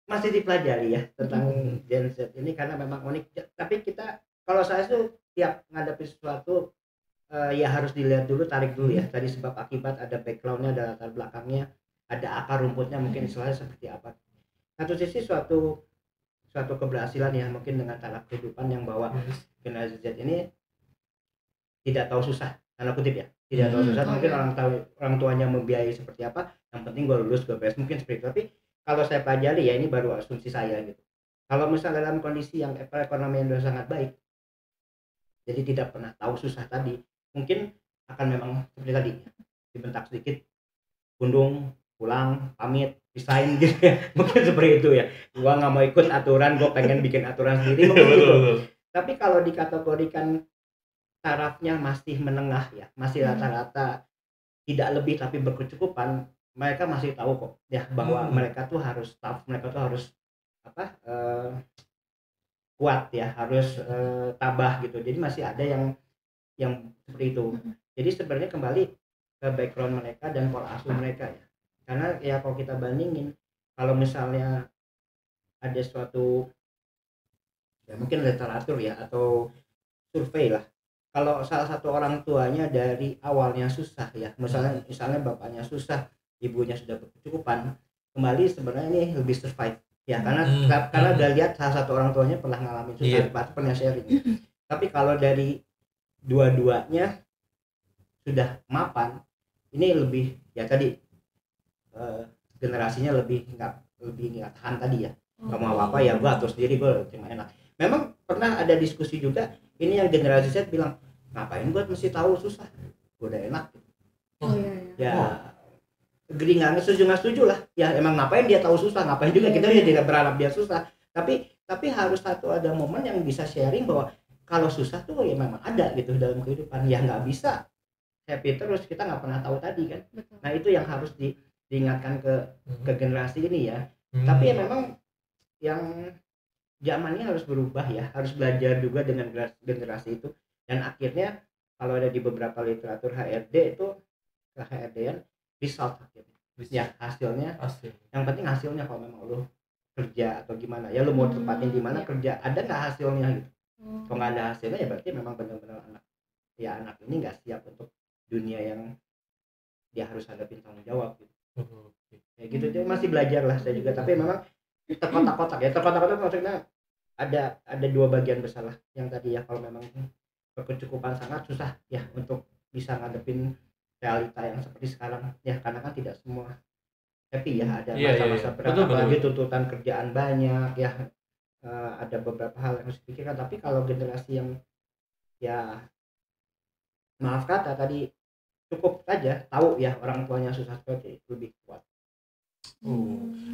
Masih dipelajari ya tentang Gen Z ini karena memang unik. Tapi kita, kalau saya tuh tiap ngadepi sesuatu ya harus dilihat dulu, tarik dulu ya. Tadi sebab akibat, ada backgroundnya, ada latar belakangnya, ada akar rumputnya mungkin istilahnya seperti apa. Satu sisi suatu keberhasilan ya, mungkin dengan taraf kehidupan yang bawa generasi Z ini tidak tahu susah, tanda kutip ya, tidak tahu susah. Mungkin orang tuanya membiayai seperti apa, yang penting gue lulus, gue beres, mungkin seperti itu. Tapi kalau saya pelajari ya, ini baru asumsi saya gitu. Kalau misalnya dalam kondisi yang ekonomi yang sudah sangat baik, jadi tidak pernah tahu susah tadi, mungkin akan memang seperti tadi, dibentak sedikit, gundung, pulang, pamit, resign gitu ya. Mungkin seperti itu ya. Gua nggak mau ikut aturan, gua pengen bikin aturan sendiri, mungkin gitu. Tapi kalau dikategorikan tarafnya masih menengah ya, masih rata-rata tidak lebih tapi berkecukupan, mereka masih tahu kok ya bahwa mereka tuh harus tough, mereka tuh harus kuat ya, harus tabah gitu. Jadi masih ada yang yang seperti itu. Jadi sebenarnya kembali ke background mereka dan pola asuh mereka ya. Karena ya kalau kita bandingin, kalau misalnya ada suatu ya mungkin literatur ya atau survei lah, kalau salah satu orang tuanya dari awalnya susah ya, misalnya bapaknya susah, ibunya sudah berkecukupan, kembali sebenarnya ini lebih survive ya, karena udah lihat salah satu orang tuanya pernah ngalamin susah, pernah sharing. Tapi kalau dari dua-duanya sudah mapan, ini lebih ya tadi generasinya lebih nggak tahan tadi ya, nggak mau apa ya gua atur sendiri, gua cuma enak. Memang pernah ada diskusi juga, ini yang generasi Z bilang ngapain gua mesti tahu susah, gua udah enak. Gering nggak setuju lah ya, emang ngapain dia tahu susah, ngapain juga kita tidak berharap dia susah, tapi harus ada momen yang bisa sharing bahwa kalau susah tuh ya memang ada gitu dalam kehidupan, ya nggak bisa happy terus, kita nggak pernah tahu tadi kan. Nah itu yang harus diingatkan ke generasi ini ya. Tapi ya memang yang zamannya harus berubah ya, harus belajar juga dengan generasi itu, dan akhirnya kalau ada di beberapa literatur HRD itu HRD-an result akhirnya ya, hasilnya yang penting hasilnya. Kalau memang lu kerja atau gimana ya, lu mau tempatin di mana kerja, ada nggak hasilnya gitu. Kalau nggak ada hasilnya ya berarti memang benar-benar anak ini nggak siap untuk dunia yang dia harus hadapin tanggung jawab gitu. Kayak gitu, jadi masih belajar lah saya juga, tapi memang terkotak-kotak maksudnya ada dua bagian besar lah yang tadi ya, kalau memang berkecukupan sangat susah ya untuk bisa ngadepin realita yang seperti sekarang ya, karena kan tidak semua happy ya, ada masa-masa berat, apalagi tuntutan kerjaan banyak ya, ada beberapa hal yang harus dipikirkan. Tapi kalau generasi yang ya maaf kata tadi cukup aja tahu ya orang tuanya susah seperti itu, lebih kuat.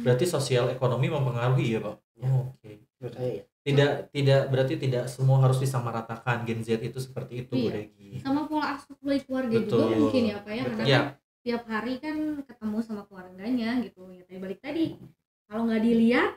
Berarti sosial ekonomi mempengaruhi ya Pak? Ya. Oke. Menurut saya ya. Tidak berarti tidak semua harus disamaratakan, Gen Z itu seperti itu, Bu Regi. Sama pola asuh keluarga juga mungkin ya Pak ya, karena kan tiap hari kan ketemu sama keluarganya gitu ya, tadi kalau nggak dilihat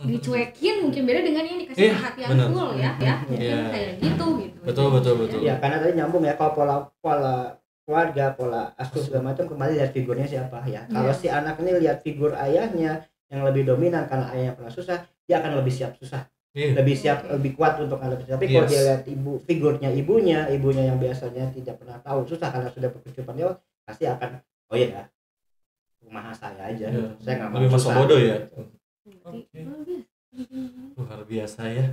dicuekin mungkin beda dengan yang dikasih perhatian full ya mungkin kayak gitu. Betul ya, karena tadi nyambung ya, kalau pola keluarga, pola asuh segala macam, kembali lihat figurnya siapa ya. Kalau si anak ini lihat figur ayahnya yang lebih dominan karena ayahnya pernah susah, dia akan lebih siap susah, lebih siap, lebih kuat untuk menghadapi. Tapi kalau dia lihat figurnya ibunya yang biasanya tidak pernah tahu susah karena sudah berkecukupan, dia pasti akan rumah saya aja, saya nggak mau lebih masa bodoh ya. Luar biasa ya.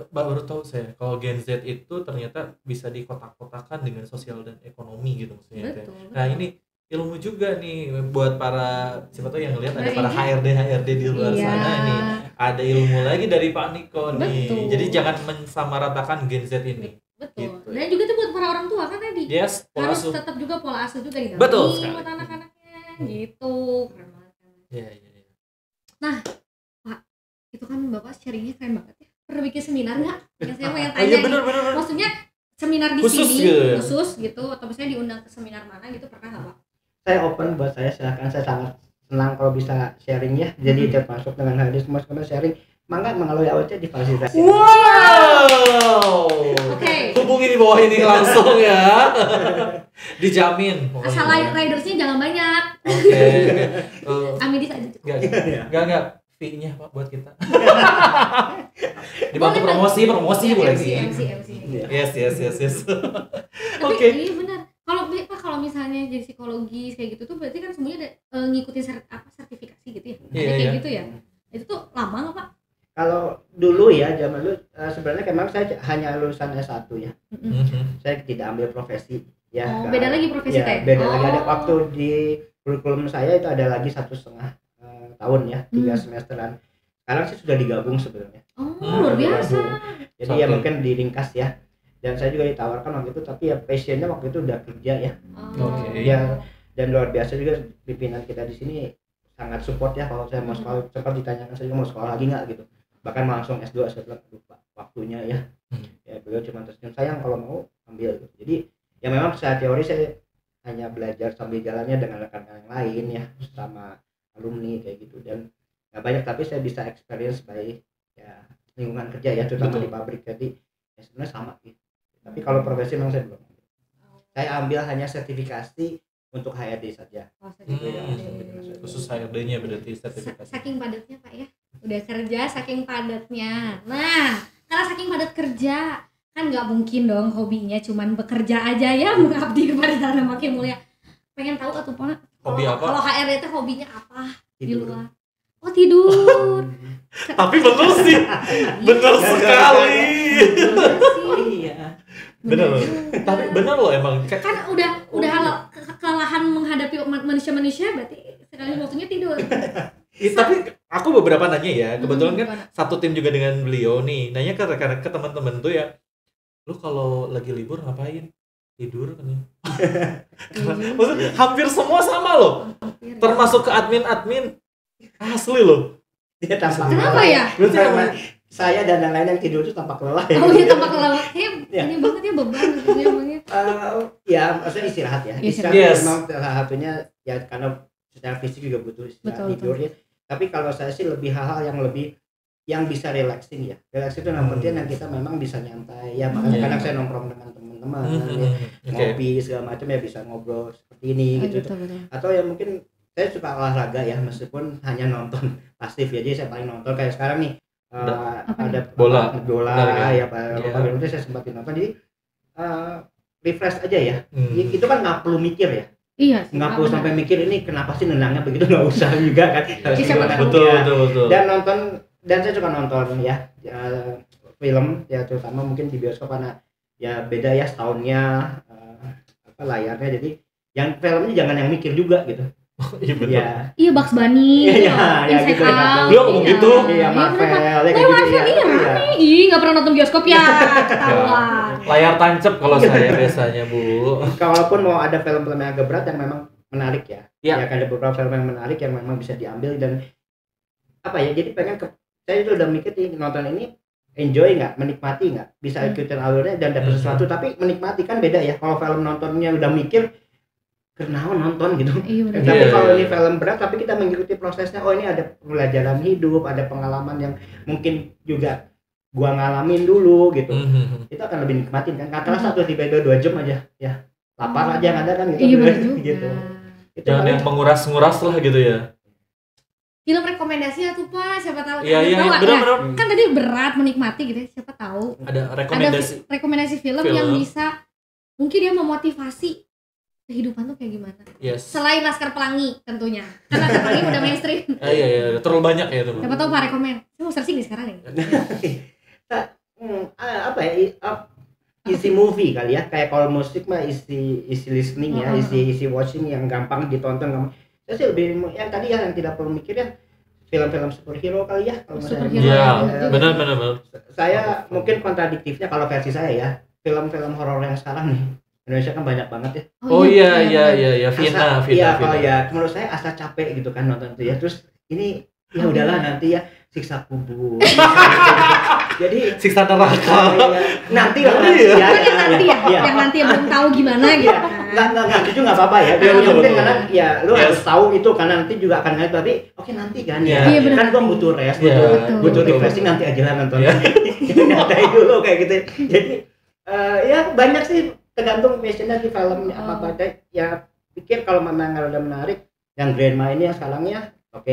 Baru tahu saya kalau Gen Z itu ternyata bisa dikotak-kotakan dengan sosial dan ekonomi gitu maksudnya. Betul. Nah ini ilmu juga nih buat para siapa tahu yang ngelihat ada para HRD di luar sana nih, ada ilmu lagi dari Pak Niko nih. Jadi jangan mensamaratakan Gen Z ini. Betul. Gitu. Dan juga tuh buat para orang tua kan tadi. Harus tetap juga pola asuh juga didampingi buat anak-anaknya gitu. Keren banget. Iya. Nah, Pak, itu kan Bapak sharingnya keren banget ya. Pernah bikin seminar nggak? Yang saya mau yang tanya. Bener. Maksudnya seminar di khusus sini gitu. Khusus gitu, atau misalnya diundang ke seminar mana gitu, pernah nggak Pak? Saya open buat saya, silakan, saya sangat senang kalau bisa sharing ya. Jadi termasuk dengan hadis semua sharing. Mangga mengalami awalnya difasilitasi. Wow. Oke. Hubungi di bawah ini langsung ya. Dijamin. Asal ridersnya jangan banyak. Oke. Amidis aja. Enggak. Fee-nya Pak buat kita. Dibantu promosi boleh sih. MC. Yes. Oke. Iya benar. Kalau misalnya jadi psikologis kayak gitu tuh berarti kan semuanya ada ngikutin sertifikasi gitu ya. Kayak gitu ya. Itu tuh lama nggak Pak? Kalau dulu ya, zaman dulu sebenarnya memang saya hanya lulusan S1 ya. Saya tidak ambil profesi ya. Beda lagi profesi kayak. Beda lagi, ada waktu di kurikulum saya itu ada lagi 1,5 tahun ya, 3 semesteran. Sekarang sih sudah digabung sebenarnya. Luar biasa. Jadi ya mungkin diringkas ya. Dan saya juga ditawarkan waktu itu, tapi ya passionnya waktu itu udah kerja ya. Ya, dan luar biasa juga pimpinan kita di sini sangat support ya. Kalau saya mau sekolah, sempat ditanyakan saya mau sekolah lagi nggak gitu. Bahkan mau langsung S2 setelah waktunya ya. Ya beliau cuma tersenyum, sayang kalau mau ambil. Jadi ya memang secara teori saya hanya belajar sambil jalannya dengan rekan-rekan yang lain ya, sama alumni kayak gitu, dan nggak banyak tapi saya bisa experience by ya lingkungan kerja ya, terutama di pabrik. Jadi ya sebenarnya sama gitu, Tapi kalau profesi memang saya belum. Saya ambil hanya sertifikasi untuk HRD saja. Oh, Khusus HRD-nya berarti sertifikasi. Saking padatnya Pak ya, udah kerja saking padatnya. Nah, karena saking padat kerja, kan nggak mungkin dong hobinya cuman bekerja aja ya, mengabdi kepada Tanah Makin Mulia. Pengen tahu atuh Pak, Hobi apa? Kalau HRD itu hobinya apa di Tidur. luar? Oh tidur. Tapi bener sih, bener sekali. Iya. Bener loh. Tapi bener loh emang. Kan udah kelelahan menghadapi manusia-manusia, berarti sekali waktunya tidur. Tapi aku beberapa nanya ya, kebetulan kan Gimana? satu tim juga dengan beliau nih, nanya ke rekan ke teman-teman tuh ya, lu kalau lagi libur ngapain? Tidur kan ya. Maksudnya hampir semua sama loh, termasuk ke admin asli loh. Dia tampak Kenapa lelah. ya? Berarti emang Saya dan yang lain yang tidur itu tampak lelah ya. Oh iya, tampak kelelawar. Ya. Ini banget ya beban gitu emangnya. Ya maksudnya istirahat ya. Istirahat. Yes. Memang salah satunya ya karena secara fisik juga butuh istirahat, Betul, tidur ya. Tapi kalau saya sih lebih hal-hal yang bisa relaxing ya. Relaxing itu namanya yang kita memang bisa nyantai ya. Makanya Yeah. kadang saya nongkrong dengan teman-teman ya. Oke. Ngopi segala macam ya, bisa ngobrol seperti ini gitu. Betul. Atau ya mungkin saya suka olahraga ya, meskipun hanya nonton pasif ya. Jadi saya paling nonton kayak sekarang nih ada Bola. ya Iya. Pak saya sempat nonton, jadi refresh aja ya. Hmm. Itu kan nggak perlu mikir ya, Iya sih. nggak perlu sampai mikir ini kenapa sih nendangnya begitu, nggak usah juga kan. Harus Siapa gimana. tahu. Betul. Dan nonton, dan saya suka nonton ya film ya, terutama mungkin di bioskop karena ya beda ya setahunnya layarnya, jadi yang filmnya jangan yang mikir juga gitu. Iya betul. Ya. Iya, Bugs Bunny. Iya, ya Inside gitu ya. Out. Beliau ngomong gitu. Iya, Marvel ya Oh, kayak gitu Marvel, ya. iya rame. Ih, nggak pernah nonton bioskop ya. Ketahuan. Layar tancap kalau saya biasanya, Bu. Kalaupun mau ada film-film yang agak berat yang memang menarik ya. Iya. Ya kan ada beberapa film yang menarik yang memang bisa diambil, dan apa ya, jadi saya itu udah mikir nih, nonton ini enjoy nggak, menikmati nggak, bisa ikutin alurnya dan dapat sesuatu, tapi menikmati kan beda ya. Kalau film nontonnya udah mikir kenapa nonton gitu. Iya, bener. Tapi Iya, kalau iya. ini film berat tapi kita mengikuti prosesnya, oh ini ada pelajaran hidup, ada pengalaman yang mungkin juga gua ngalamin dulu gitu. Itu akan lebih nikmatin kan. Katakanlah 1 2 jam aja ya. Lapar aja yang ada kan gitu. Iya benar juga. Gitu. Itu Jangan paling- yang menguras-nguras lah gitu ya. Film rekomendasinya tuh Pak, siapa tahu. Iya, Tahu nggak? benar-benar. Kan tadi berat menikmati gitu ya, siapa tahu. Ada Ada rekomendasi. rekomendasi film yang bisa mungkin dia memotivasi kehidupan tuh kayak gimana. Yes. Selain Laskar Pelangi tentunya. Karena Laskar Pelangi udah mainstream. Iya, terlalu banyak ya teman. Siapa tahu Pak rekomen. Saya mau searching nih sekarang nih. apa ya, isi movie kali ya, kayak kalau musik mah isi listening ya, isi watching yang gampang ditonton. Saya sih lebih yang tadi ya, yang tidak perlu mikir ya, film-film superhero kali ya kalau menurut Superhero. saya. Iya, benar. Saya mungkin kontradiktifnya kalau versi saya ya, film-film horor yang sekarang nih Indonesia kan banyak banget ya. Oh iya, Vina. Iya, kalau ya menurut saya asa capek gitu kan nonton itu ya. Terus ini ya udahlah nanti ya, siksa kubur. Jadi Siksa neraka. nanti lah Iya. nanti ya. Kan yang nanti ya, Iya. yang nanti yang belum tahu gimana gitu kan. Nggak itu nggak apa-apa ya. Iya, Yang penting betul. karena ya lu Yes. harus tahu itu karena nanti juga akan ngeliat, tapi oke nanti kan Iya. ya. Iya, benar. Kan gua butuh rest, Iya, butuh betul. refreshing, nanti aja lah nonton. Iya. Nyantai dulu kayak gitu. Jadi ya banyak sih, tergantung passionnya di film apa ya. Pikir kalau memang udah menarik, yang Grandma ini yang sekarang ya oke.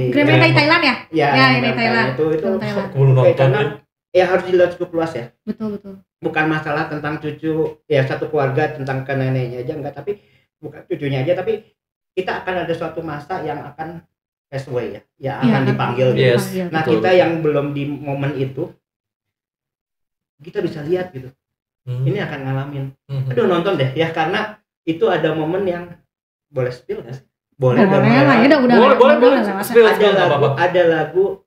Grandma dari Thailand ya? Ya, Ya, yang ini Grandma Thailand. itu Film Thailand. Aku belum oke, nonton. karena ya harus dilihat cukup luas ya. Betul. Bukan masalah tentang cucu ya, satu keluarga tentang ke neneknya aja enggak, tapi bukan cucunya aja, tapi kita akan ada suatu masa yang akan pass away ya akan dipanggil gitu. Yes. Nah, Betul. kita yang belum di momen itu kita bisa lihat gitu, ini akan ngalamin. Aduh, nonton deh ya, karena itu ada momen yang boleh spill nggak sih? Boleh Boleh lah ya, udah Boleh. lewat. Spill, nggak apa-apa. ada lagu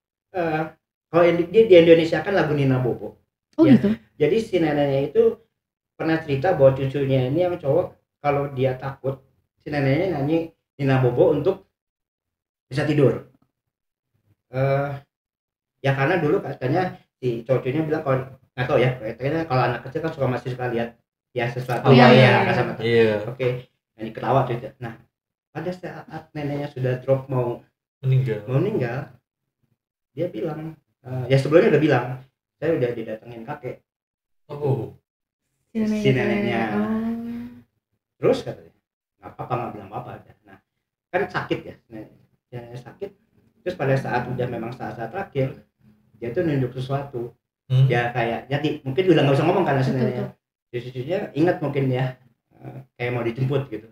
kalau di Indonesia kan lagu Nina Bobo. Oh Ya. gitu. Jadi si neneknya itu pernah cerita bahwa cucunya ini yang cowok kalau dia takut, si neneknya nyanyi Nina Bobo untuk bisa tidur. Ya karena dulu katanya si cucunya bilang, kalau nggak tahu ya, katanya kalau anak kecil kan masih suka lihat ya sesuatu Iya, yang iya, ya iya. sama. Iya. Oke, ini ketawa cerita. Nah, pada saat neneknya sudah drop mau meninggal, dia bilang, ya sebelumnya udah bilang, saya udah didatengin kakek. Oh. si neneknya. Terus katanya nggak bilang apa. Nah kan sakit ya, neneknya sakit. Terus pada saat udah memang saat-saat terakhir dia tuh nunjuk sesuatu. Ya kayak jadi mungkin udah nggak bisa ngomong karena si neneknya. Cucunya ingat mungkin ya kayak mau dijemput gitu.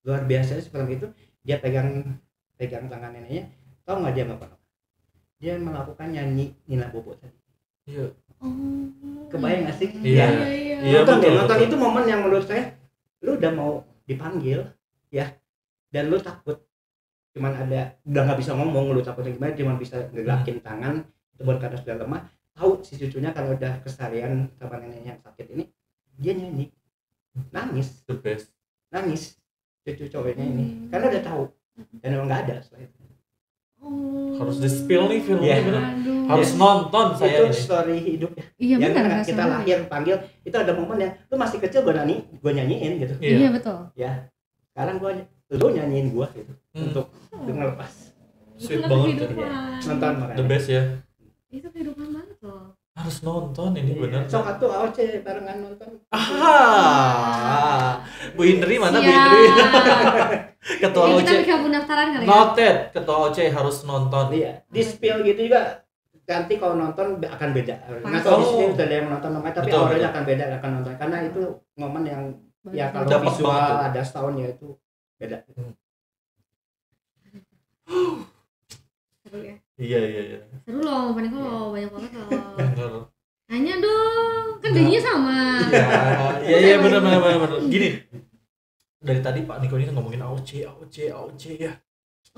Luar biasa seperti itu. Dia pegang tangan neneknya. Tahu nggak dia apa? Dia melakukan nyanyi Nina Bobo tadi. Iya. Kebayang nggak sih? Iya. Nonton itu momen yang menurut saya, lu udah mau dipanggil ya, dan lu takut, cuman ada udah nggak bisa ngomong, lu takutnya gimana, cuman bisa ngegerakin tangan, itu bukan karena sudah lemah. Tahu si cucunya kalau udah keseharian sama neneknya yang sakit ini, dia nyanyi, nangis, The best. nangis cucu cowoknya ini, karena udah tahu dan memang nggak ada setelah itu. Harus di spill nih filmnya Iya. bener. Harus nonton saya Itu ini. story hidup ya. Iya Yang benar. kan kita lahir panggil, itu ada momen yang lu masih kecil gue nyanyiin gitu. Iya betul. Ya sekarang lu nyanyiin gue gitu untuk ngelepas. Sweet Itulah banget kehidupan. Nonton makanya. The best ya. Itu kehidupan banget loh. Harus nonton ini bener. Sok atuh AOC barengan nonton. Bu Indri mana Bu Siap. Indri? Ketua Ya, OC. kita bikin pendaftaran kali ya. Noted, Ketua OC harus nonton. Iya, di spill gitu juga nanti kalau nonton akan beda. Nggak tahu di sini udah ada yang nonton namanya, tapi Betul, auranya betul. akan beda akan nonton karena itu momen yang ya kalau Dapat visual banget tuh. ada sound ya itu beda. Seru ya. Iya. Seru loh, panik lo banyak banget loh. Bener. Tanya dong, kan gajinya sama. Iya benar. Gini. Dari tadi Pak Niko ini ngomongin AOC ya.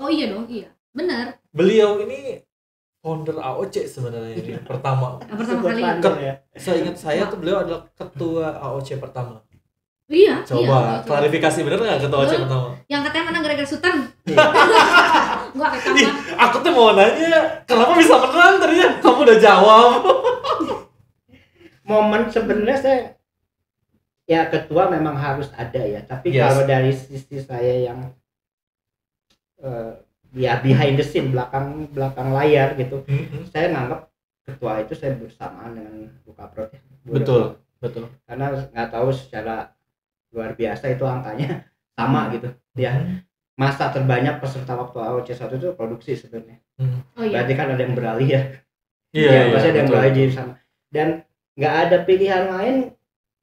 Oh iya dong, iya. Benar. Beliau ini founder AOC sebenarnya ini pertama. Pertama Sebut kali. pandai ya. Seingat saya tuh beliau adalah ketua AOC pertama. Iya. Coba iya, klarifikasi bener nggak ketua AOC pertama? Yang katanya menang gara-gara Sultan. Gua kayak Ih, sama. aku tuh mau nanya, kenapa bisa menang tadinya? Kamu udah jawab. Momen sebenarnya saya ya ketua memang harus ada ya, tapi Yes. kalau dari sisi saya yang ya behind the scene belakang layar gitu, saya nganggap ketua itu saya bersamaan dengan Bukaprot ya. Betul. Karena nggak tahu secara luar biasa itu angkanya sama gitu ya. Masa terbanyak peserta waktu AOC 1 itu produksi sebenarnya. Oh iya. Berarti kan ada yang beralih ya. Iya. Pasti ada yang betul. beralih di sana. Dan nggak ada pilihan lain.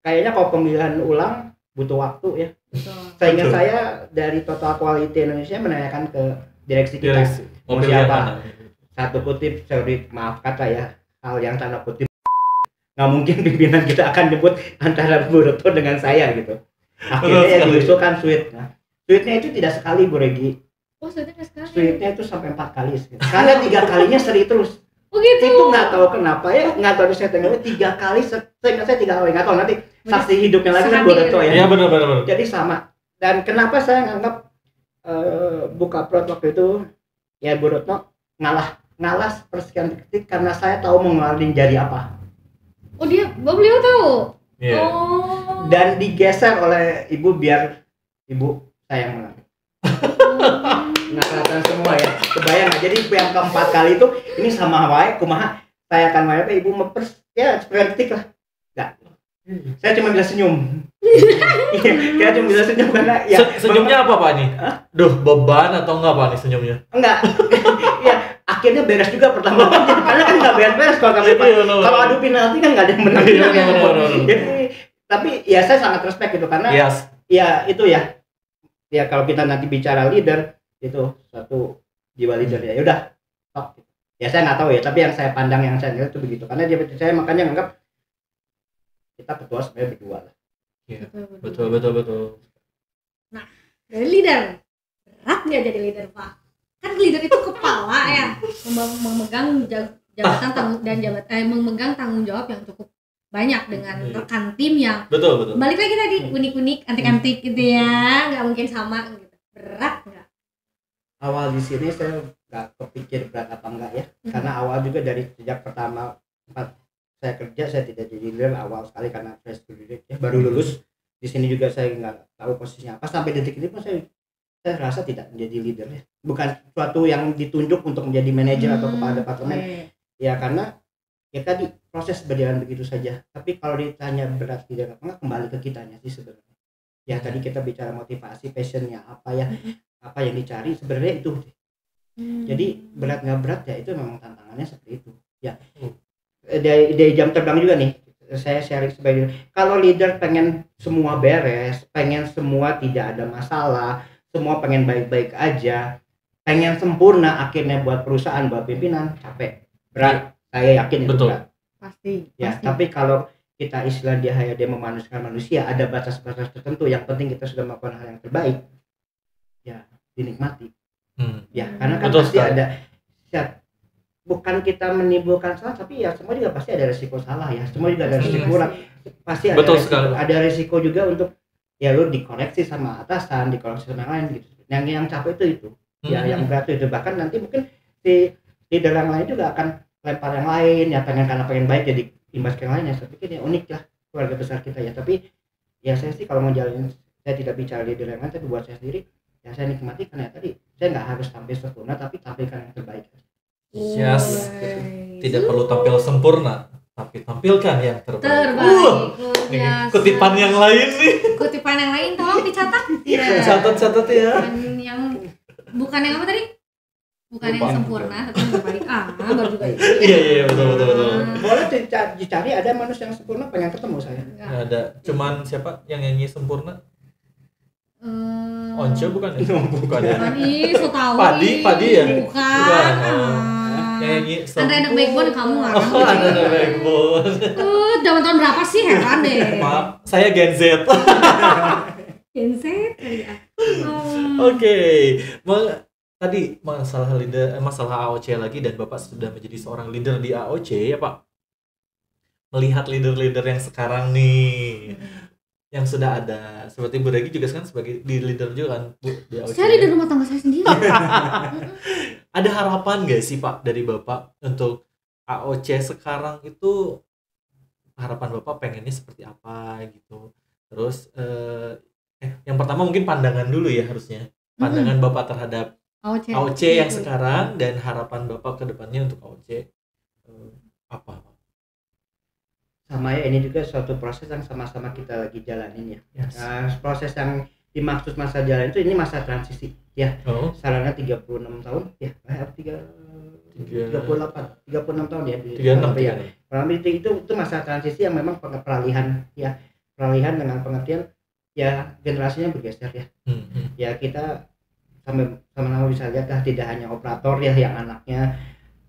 Kayaknya kalau pemilihan ulang butuh waktu ya. Betul. Seingat Betul. saya dari Total Quality Indonesia menanyakan ke direksi kita. Direksi. Mau Pilih yang siapa? mana? Satu kutip, sorry maaf kata ya, hal yang tanda kutip. Nggak mungkin pimpinan kita akan nyebut antara Bu Retno dengan saya gitu. Akhirnya yang diusulkan Sweet. Nah, Sweetnya itu tidak sekali Bu Regi. Oh, sudah nggak sekali. Sweetnya itu sampai 4 kali. Karena 3 kalinya seri terus. Oh gitu. Itu nggak tahu kenapa ya, nggak tahu di settingnya 3 kali. Seingat saya 3 kali, nggak tahu nanti saksi hidupnya lagi kan Bu Retno ya. Iya benar. Jadi sama. Dan kenapa saya nganggap Bukaprot waktu itu ya Bu Retno ngalah sepersekian detik karena saya tahu mau ngeluarin jari apa. Oh beliau tahu. Iya. Oh. Dan digeser oleh ibu biar ibu saya yang menang. Nggak kelihatan semua ya. Kebayang nggak? Jadi yang keempat kali itu ini sama wae kumaha saya akan wae ibu mepers ya sepersekian detik lah. Nggak. Saya cuma bisa senyum. Iya, cuma bisa senyum karena ya Senyumnya apa Pak nih? Duh, beban atau enggak Pak nih senyumnya? enggak. Ya, akhirnya beres juga pertama karena kan nggak beres kalau kami kalau adu penalti kan nggak ada yang menang. Iya, benar. Jadi tapi ya saya sangat respect gitu karena Yes. ya itu ya kalau kita nanti bicara leader itu satu jiwa leader ya udah top. Ya saya nggak tahu ya, tapi yang saya pandang yang saya lihat itu begitu karena dia saya makanya nganggap kita ketua sebenarnya berdua lah. Iya. Betul. Dari leader. Berat nggak jadi leader, Pak? Kan leader itu kepala ya, memegang jabatan memegang tanggung jawab yang cukup banyak dengan rekan tim yang Betul. balik lagi tadi unik-unik, antik-antik gitu ya, nggak mungkin sama gitu. Berat nggak? Awal di sini saya nggak kepikir berat apa enggak ya, karena awal juga dari sejak pertama saya kerja saya tidak jadi leader awal sekali karena fresh graduate ya, baru lulus. Di sini juga saya nggak tahu posisinya apa sampai detik ini pun saya rasa tidak menjadi leader ya, bukan suatu yang ditunjuk untuk menjadi manajer atau kepala departemen ya, karena ya tadi proses berjalan begitu saja. Tapi kalau ditanya berat tidak apa, kembali ke kitanya sih sebenarnya. Ya tadi kita bicara motivasi, passionnya apa ya, apa yang dicari sebenarnya itu. Jadi berat nggak berat ya itu memang tantangannya seperti itu. Ya dari jam terbang juga nih, saya sharing sebagai kalau leader pengen semua beres, pengen semua tidak ada masalah, semua pengen baik-baik aja, pengen sempurna, akhirnya buat perusahaan, buat pimpinan capek, berat. Saya yakin itu berat. Pasti. Tapi kalau kita istilah dia memanusiakan manusia, ada batas-batas tertentu. Yang penting kita sudah melakukan hal yang terbaik, ya dinikmati. Ya karena kan pasti ada. Bukan kita menimbulkan salah, tapi ya semua juga pasti ada resiko salah ya. Semua juga ada resiko kurang. Pasti ada resiko juga untuk ya lu dikoreksi sama atasan, dikoreksi sama yang lain gitu. Yang capek itu. Ya yang berat itu bahkan nanti mungkin di dalam lain juga akan lempar yang lain ya, karena pengen baik jadi imbas ke yang lain. Ya saya pikir ya unik lah keluarga besar kita ya. Tapi ya saya sih kalau mau jalanin, saya tidak bicara di dalam lain, tapi buat saya sendiri ya saya nikmati karena tadi saya nggak harus tampil sempurna, tapi tampilkan yang terbaik. Yes, tidak perlu tampil sempurna, tapi tampilkan yang terbaik. Kutipan yang lain nih. Kutipan yang lain tolong dicatat. Catat ya. Yang bukan yang apa tadi? Bukan yang sempurna tapi yang terbaik. Baru juga itu. Iya betul. Boleh dicari, ada manusia yang sempurna, pengen ketemu saya. Nggak ada. Cuman siapa yang nyanyi sempurna? Once bukan ya? Bukan ya. So tahu. Padi ya? Bukan. Nyanyi Andre anak backbone kamu nggak? Andre anak backbone. Zaman tahun berapa sih, heran deh. Maaf, saya Gen Z. Gen Z kali ya. Oke. Tadi masalah leader, masalah AOC lagi, dan Bapak sudah menjadi seorang leader di AOC ya Pak. Melihat leader-leader yang sekarang nih, yang sudah ada, seperti Bu Regi juga kan sebagai leader juga kan Bu di AOC. Saya leader rumah tangga saya sendiri. Ada harapan gak sih Pak dari Bapak untuk AOC sekarang itu? Harapan Bapak pengennya seperti apa gitu? Terus yang pertama mungkin pandangan dulu ya harusnya. Pandangan Bapak terhadap AOC yang sekarang dan harapan Bapak ke depannya untuk AOC apa? Sama ya, ini juga suatu proses yang sama-sama kita lagi jalanin ya. Yes. Proses yang dimaksud masa jalan itu, ini masa transisi ya. Sarana 36 tahun ya. 36 tahun ya. 36 ya. Itu masa transisi yang memang peralihan ya. Peralihan dengan pengertian ya generasinya bergeser ya. Ya kita sama-sama bisa lihat lah, tidak hanya operator ya yang anaknya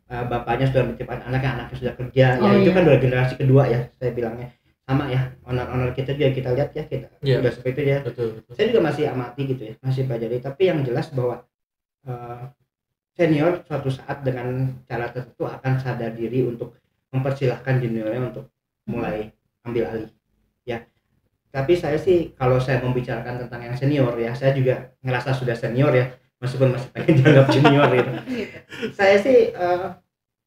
bapaknya sudah menciptakan anaknya sudah kerja itu kan udah generasi kedua ya, saya bilangnya sama ya. Owner kita juga kita lihat ya, kita udah seperti itu ya. Betul. Saya juga masih amati gitu ya, masih pelajari, tapi yang jelas bahwa senior suatu saat dengan cara tertentu akan sadar diri untuk mempersilahkan juniornya untuk mulai ambil alih ya. Tapi saya sih kalau saya membicarakan tentang yang senior ya, saya juga ngerasa sudah senior ya, meskipun masih pengen dianggap junior gitu. Saya sih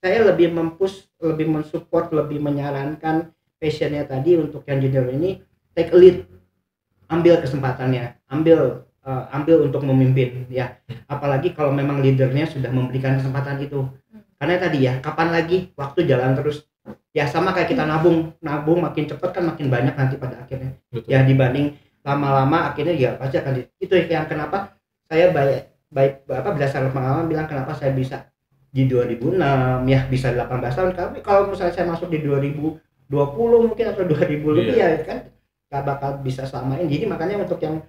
saya lebih mempush, lebih mensupport, lebih menyarankan passionnya tadi untuk yang junior ini take a lead, ambil kesempatannya, ambil untuk memimpin ya. Apalagi kalau memang leadernya sudah memberikan kesempatan itu. Karena tadi ya, kapan lagi, waktu jalan terus. Ya sama kayak kita nabung makin cepat kan makin banyak nanti pada akhirnya. Betul. Ya dibanding lama-lama akhirnya ya pasti akan itu yang kenapa saya baik berdasarkan pengalaman bilang kenapa saya bisa di 2006 ya bisa 18 tahun. Tapi kalau misalnya saya masuk di 2020 mungkin atau 2000 lebih ya kan gak bakal bisa selama ini. Jadi makanya untuk yang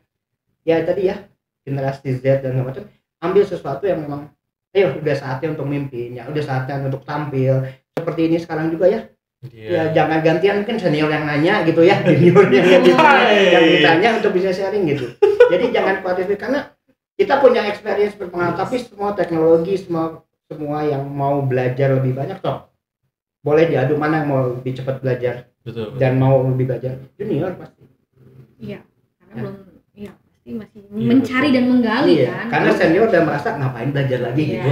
ya tadi ya generasi Z dan macam, ambil sesuatu yang memang udah saatnya untuk mimpin ya, udah saatnya untuk tampil seperti ini sekarang juga ya. Ya jangan gantian, mungkin senior yang nanya gitu ya, junior yang ditanya untuk bisa sharing gitu. Jadi jangan khawatir karena kita punya experience berpengalaman, tapi semua teknologi, semua yang mau belajar lebih banyak toh boleh diadu, mana yang mau lebih cepat belajar. Betul. Dan mau lebih belajar junior pasti. Iya, karena belum pasti masih mencari dan menggali kan. Karena senior udah merasa ngapain belajar lagi gitu.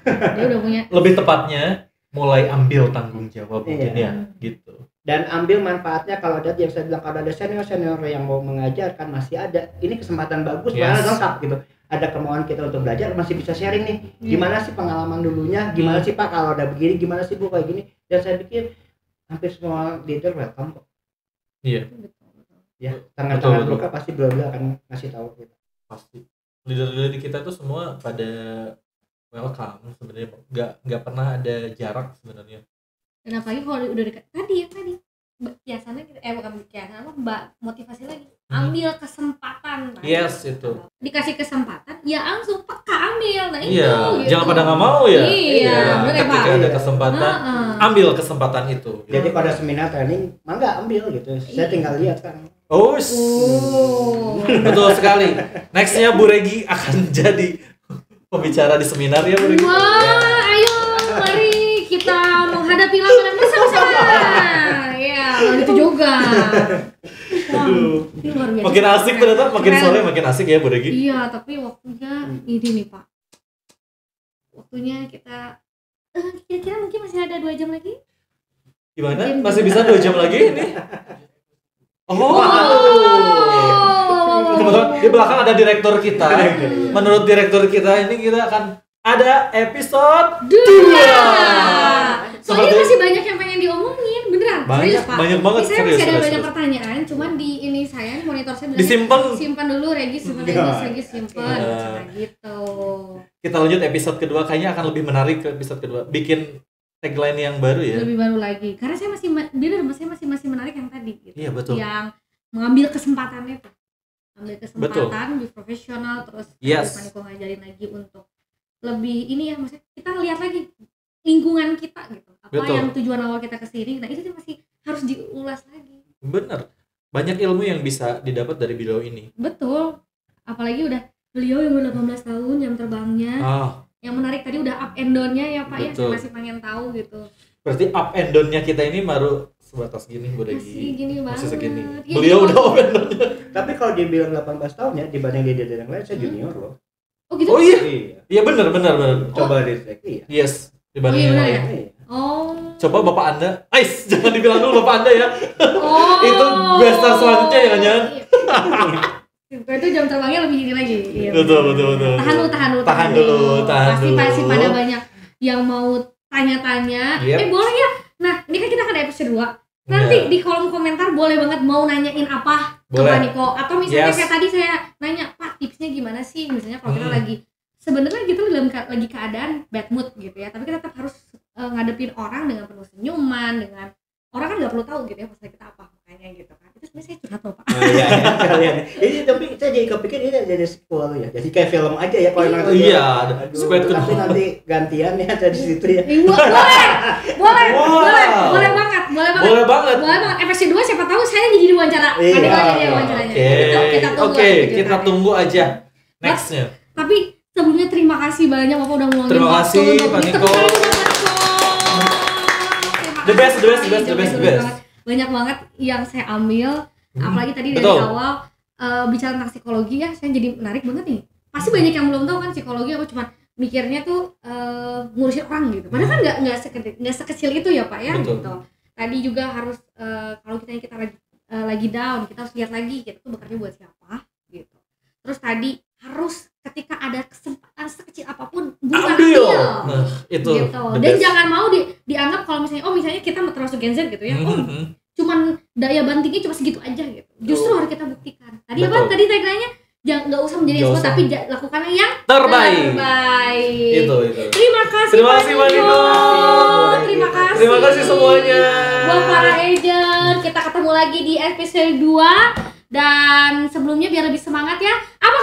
Dia udah punya. Lebih tepatnya mulai ambil tanggung jawab mungkin ya gitu. dan ambil manfaatnya. Kalau ada yang saya bilang, kalau ada senior yang mau mengajarkan masih ada, ini kesempatan bagus, karena lengkap gitu. Ada kemauan kita untuk belajar, masih bisa sharing nih. Gimana sih pengalaman dulunya? Gimana sih Pak kalau ada begini? Gimana sih Bu kayak gini? Dan saya pikir hampir semua leader welcome kok. Iya. Ya, tangan-tangan buka pasti bela-bela akan ngasih tahu kita. Pasti. Leader-leader di kita tuh semua pada welcome sebenarnya. Nggak pernah ada jarak sebenarnya. Dan apalagi kalau udah dekat tadi biasanya bukan biasanya mbak motivasi lagi, ambil kesempatan. Yes, itu dikasih kesempatan ya langsung peka ambil. Nah itu iya, gitu. jangan pada nggak mau ya. Iya, ketika ada kesempatan ambil kesempatan itu gitu. Jadi pada seminar training mangga ambil gitu, saya tinggal lihat kan. Betul sekali. Nextnya Bu Regi akan jadi pembicara di seminar ya Bu Regi. Wah, ayo mari kita menghadapi lapangan bersama-sama. Ya, itu juga. Wah, ini luar biasa. Makin asik ternyata, makin sore makin asik ya Bu Regi. Iya, tapi waktunya ini nih Pak. Waktunya kita kira-kira mungkin masih ada 2 jam lagi. Gimana? Masih bisa 2 jam lagi ini? Kebetulan di belakang ada direktur kita. Menurut direktur kita ini kita akan ada episode 2. Soalnya masih banyak yang pengen diomongin, beneran. Banyak, Pak. banyak banget. Saya masih ada banyak pertanyaan, cuman di ini saya monitor saya bilang simpan dulu Regis simpan. Gitu. Kita lanjut episode kedua, kayaknya akan lebih menarik ke episode kedua. Bikin tagline yang baru ya. Lebih baru lagi. Karena saya masih menarik yang tadi gitu. Iya, betul. Yang mengambil kesempatannya tuh. Ambil kesempatan, lebih profesional, terus Paniko ngajarin lagi untuk lebih ini ya, maksudnya kita ngeliat lagi lingkungan kita gitu. Apa yang tujuan awal kita kesini, nah itu masih harus diulas lagi. Bener. Banyak ilmu yang bisa didapat dari beliau ini. Betul. Apalagi udah beliau yang udah 18 tahun jam terbangnya. Yang menarik tadi udah up and down-nya ya Pak. Betul. Ya, saya masih pengen tahu gitu. Berarti up and down-nya kita ini baru sebatas gini Bu Regi. Masih gini banget. Masih segini. Ya, beliau udah up and down-nya. Tapi kalau dibilang 18 tahun ya dibanding dia yang lain, saya junior loh. Oh gitu? Oh iya? Iya benar. Coba dicek. Iya. Yes, dibanding yang lain. Ya? Coba Bapak Anda. Jangan dibilang dulu Bapak Anda ya. Itu bestar selanjutnya ya jangan. Itu jam terbangnya lebih ini lagi. Iya, betul. Tahan dulu. Pasti pada banyak yang mau tanya-tanya. Boleh ya? Nah, ini kan kita akan episode 2. Nanti di kolom komentar boleh banget mau nanyain apa ke Paniko. Atau misalnya kayak tadi saya nanya, Pak tipsnya gimana sih? Misalnya kalau kita sebenarnya kita lagi keadaan bad mood gitu ya. Tapi kita tetap harus ngadepin orang dengan penuh senyuman, dengan orang kan nggak perlu tahu gitu ya masalah kita apa, makanya gitu kan. Itu sebenarnya saya curhat loh Pak. Ini tapi saya jadi kepikir ini jadi sequel ya, jadi kayak film aja ya kalau nonton. Iya, sequel kedua. Tapi nanti gantian ya dari situ ya. Boleh banget. Episode 2 siapa tahu saya jadi diwawancara. Kita tunggu aja nextnya. Tapi sebelumnya terima kasih banyak Bapak udah meluangin waktu. Terima kasih Paniko. The best. Banyak banget yang saya ambil, apalagi tadi dari awal bicara tentang psikologi ya, saya jadi menarik banget nih. Pasti banyak yang belum tahu kan psikologi apa, cuma mikirnya tuh ngurusin orang gitu. Padahal kan nggak sekecil itu ya Pak ya. Gitu. Tadi juga harus kalau kita lagi down, kita harus lihat lagi kita tuh bekerja buat siapa gitu. Terus tadi harus ketika ada kesempatan sekecil apapun ambil. Nah, itu gitu. Dan jangan mau dianggap kalau misalnya kita termasuk Gen Z gitu ya. Cuman daya bantingnya cuma segitu aja gitu. Justru harus kita buktikan. Tadi apa? Tadi tagline-nya jangan nggak usah menjadi expert tapi lakukanlah yang terbaik. Itu. Terima kasih Paniko. Terima kasih semuanya. Buat para agent, kita ketemu lagi di episode 2. Dan sebelumnya biar lebih semangat ya, apa